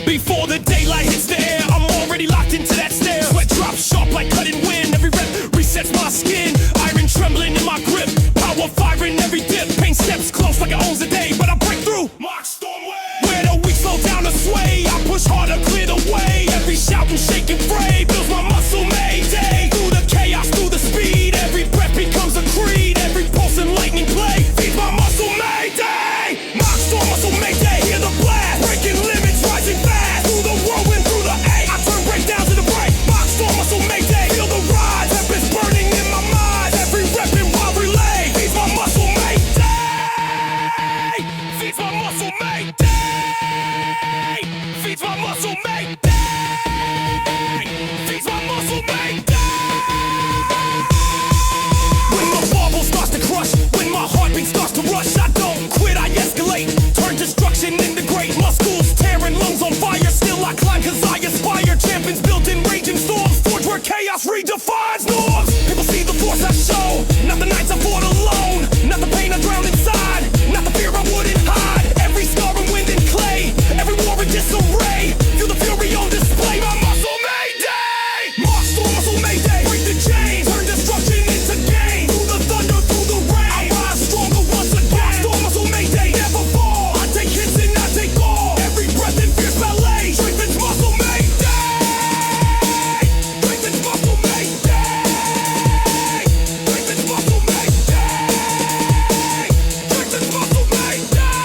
Before the daylight hits the air, I'm already locked into that stare. Sweat drops sharp like cutting wind. Every rep resets my skin. Iron trembling in my grip. Power firing every dip. Pain steps close like it owns the day. But I break through. Mark storm wave. Where the weak slow down to sway. I push harder, clear the way. Every shout and shake and fray builds my muscle mayday. Through the chaos, through the speed. Every breath becomes a creed. Every pulse and lightning play feeds my muscle mayday. Mark storm muscle mayday. Hear the blast. Breaking limits, rising fast. Through the whirlwind, through the eight. I turn breakdowns into break. Mark storm muscle mayday. Feel the rise. Tempest burning in my mind. Every rep in wild relay feeds my muscle mayday. Feeds my muscle mayday. Feeds my muscle mayday. Feeds my muscle mayday. When the marble starts to crush, when my heartbeat starts to rush, I don't quit, I escalate. Turn destruction into great muscles, tearing lungs on fire. Still I climb cause I aspire. Champions built in raging storms, forge where chaos redefines norms. People see the force I show, not the nights I fought alone. Not the pain I drowned inside, not the fear I wouldn't hide. Every scar and wind and clay, every war in disarray. Feel the fury on display, my muscle mayday. Mark storm muscle mayday. Break the chains, turn destruction into gain. Through the thunder, through the rain, I rise stronger once again. Mark storm muscle mayday, never fall. I take hits and I take all. Every breath in fierce ballet strengthens muscle mayday. Strengthens muscle mayday. Strengthens muscle mayday. Strengthens muscle mayday.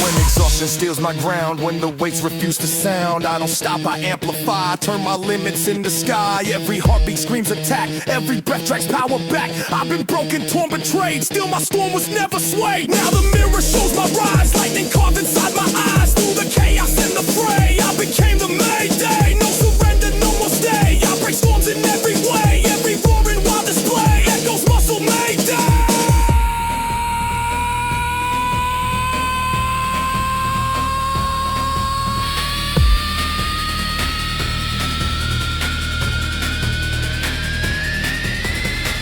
When exhaustion steals my ground, when the weights refuse to sound, I don't stop, I amplify, I turn my limits in the sky. Every heartbeat screams attack, every breath drags power back. I've been broken, torn, betrayed, still my storm was never swayed. Now the mirror shows my rise, lightning carved inside my eyes. Through the chaos and the fray, I became the mayday. No surrender, no more stay. I break storms in every way, every roaring wild display echoes muscle mayday.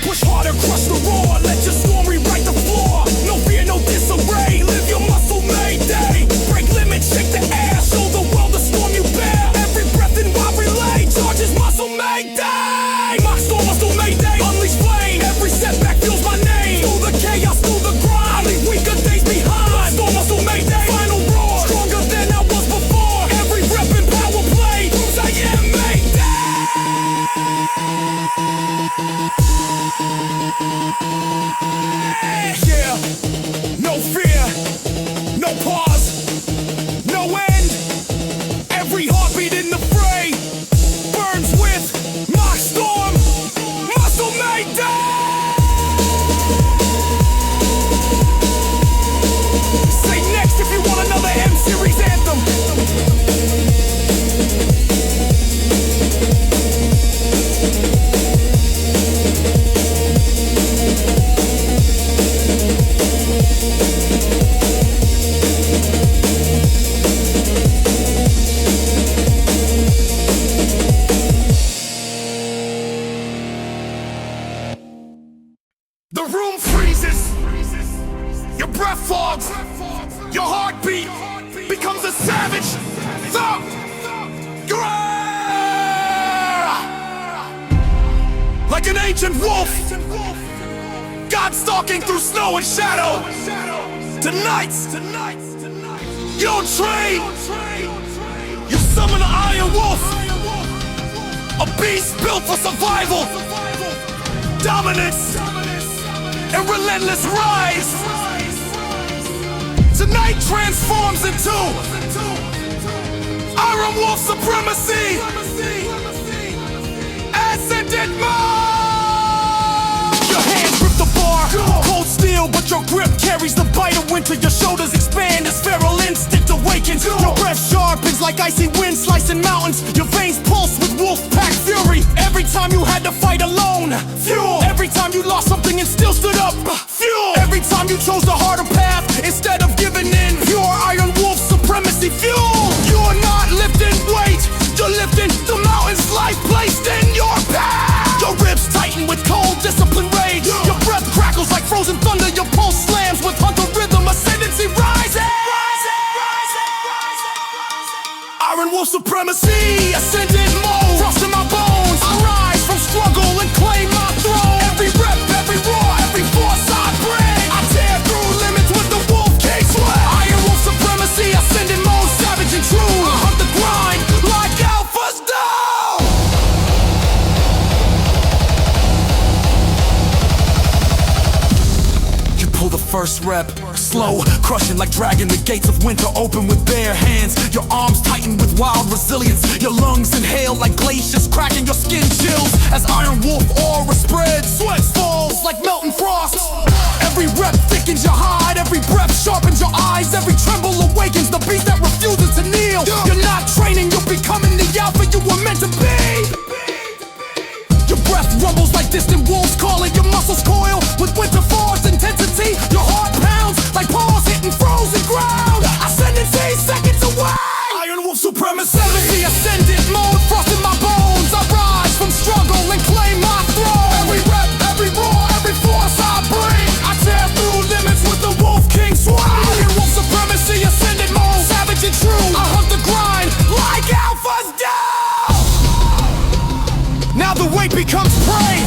Push harder, crush the roar. Let your storm rewrite the floor. No fear, no disarray. Live your muscle mayday. Break limits, shake the air. Show the world the storm you bear. Every breath in wild relay charges muscle mayday. Mock storm, muscle mayday. Unleash flame. Every setback feels my name. Through the chaos, through the grind, I leave weaker days behind. Storm, muscle mayday. Final roar. Stronger than I was before. Every rep in power play proves I am mayday. Yeah, no fear, no pause, no end. Every heartbeat in the fray burns with mock storm, muscle mayday. Say next if you want another M-Series anthem. The room freezes. Your breath fogs. Your heartbeat becomes a savage thump. Like an ancient wolf, God stalking through snow and shadow. Tonight, you don't train. You summon an iron wolf, a beast built for survival, dominance, and relentless rise. Tonight transforms into Iron Wolf supremacy. Ascended mode. Your hands grip the bar, cold steel, but your grip carries the bite of winter. Your shoulders expand as feral instinct awakens. Your breath sharpens like icy wind slicing mountains. Your veins pulse with wolf pack fury. Every time you had to fight alone, fuel. Every time you lost something and still stood up, fuel. Every time you chose the harder path instead of giving in, pure Iron Wolf supremacy fuel. You are not lifting weight, you're lifting the mountains life placed in your path. Your ribs tighten with cold discipline rage. Your breath crackles like frozen thunder. Your pulse slams with hunter rhythm, ascendancy rising. Iron Wolf supremacy, ascended mode. Frost in my bones, I rise from struggle and claim my throne. Every rep, every roar, every force I bring, I tear through limits with the wolf king sway. Iron Wolf supremacy, ascended mode, savage and true. I hunt the grind like alphas do. You pull the first rep, slow, crushing like dragging the gates of winter open with bare hands. Your arms tighten with wild resilience. Your lungs inhale like glaciers, cracking your skin chills as Iron Wolf aura spreads. Sweat falls like melting frost. Every rep thickens your hide. Every breath sharpens your eyes. Every tremble awakens the beast that refuses to kneel. You're not training, you're becoming the alpha you were meant to be. Your breath rumbles like distant wolves calling. Your muscles coil with winter force intensity. Your heart pounds like paws hitting frozen ground. Ascendancy seconds away. Iron Wolf supremacy, ascended mode, frost in my bones. I rise from struggle and claim my throne. Every rep, every roar, every force I bring, I tear through limits with the Wolf King sway. Iron Wolf supremacy, ascended mode, savage and true. I hunt the grind like alphas do. Now the weight becomes prey.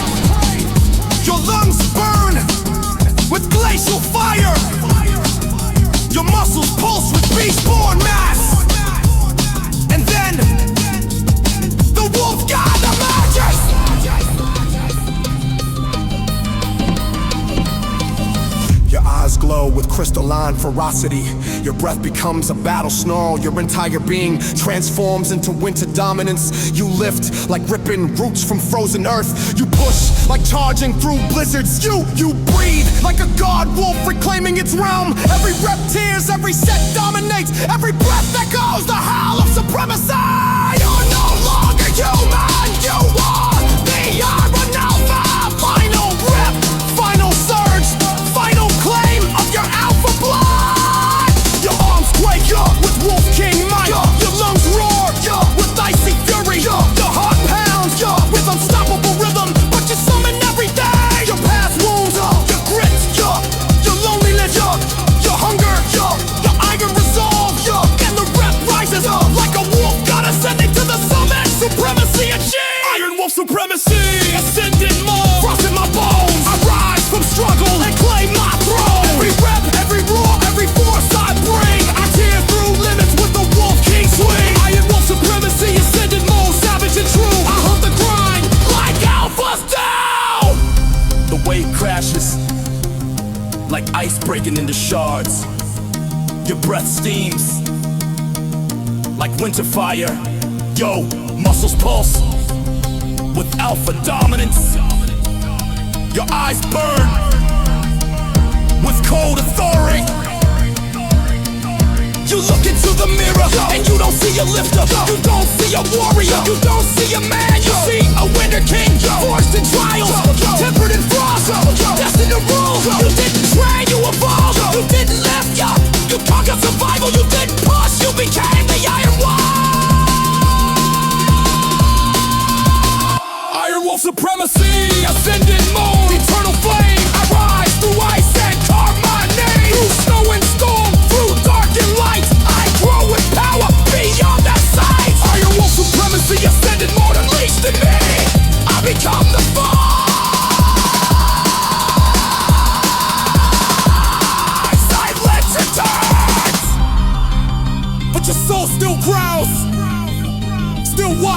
Your lungs burn with glacial fire. Your muscles pulse with beast-born mass. And then the wolf god emerges. Your eyes glow with crystalline ferocity. Your breath becomes a battle snarl. Your entire being transforms into winter dominance. You lift like ripping roots from frozen earth. You push like charging through blizzards. You breathe like a god wolf reclaiming its realm. Every rep tears, every set dominates. Every breath echoes the howl of supremacy. You're no longer human. You are the Iron Alpha. Final rep, final surge, final claim of your alpha blood. Your arms quake with Wolf King might. Your lungs roar with icy fury. Your heart pounds with unstoppable rhythm. But you summon everything. Your past wounds, your grit, your loneliness, your hunger, your iron resolve. And the rep rises like a wolf god ascending to the summit. Supremacy achieved. Iron Wolf supremacy, ascended mode. Frost in my bones, I rise from struggle and claim my throne. Every rep, every roar, every force I bring, I tear through limits with the Wolf King swing. Iron Wolf supremacy, ascended mode, savage and true. I hunt the grind like alphas do. The wave crashes like ice breaking into shards. Your breath steams like winter fire. Yo, muscles pulse with alpha dominance. Your eyes burn with cold authority. You look into the mirror and you don't see a lifter. You don't see a warrior. You don't see a man. You see a winter king forced in trials, tempered in frost, destined to rule. You didn't train, you evolved. You didn't lift, you conquered survival. You didn't push, you became the Iron Wolf. Iron Wolf supremacy, ascended mode, eternal flame. I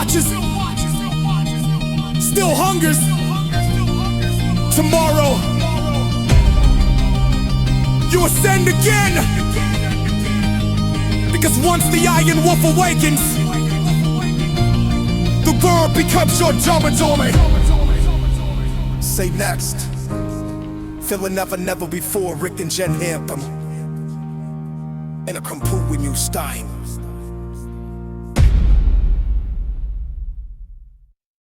watches, still hungers. Tomorrow, you ascend again. Because once the Iron Wolf awakens, the world becomes your dormitory. Say next. Feeling never before, Rick and Jen Hampton. En een kompoe in uw stein.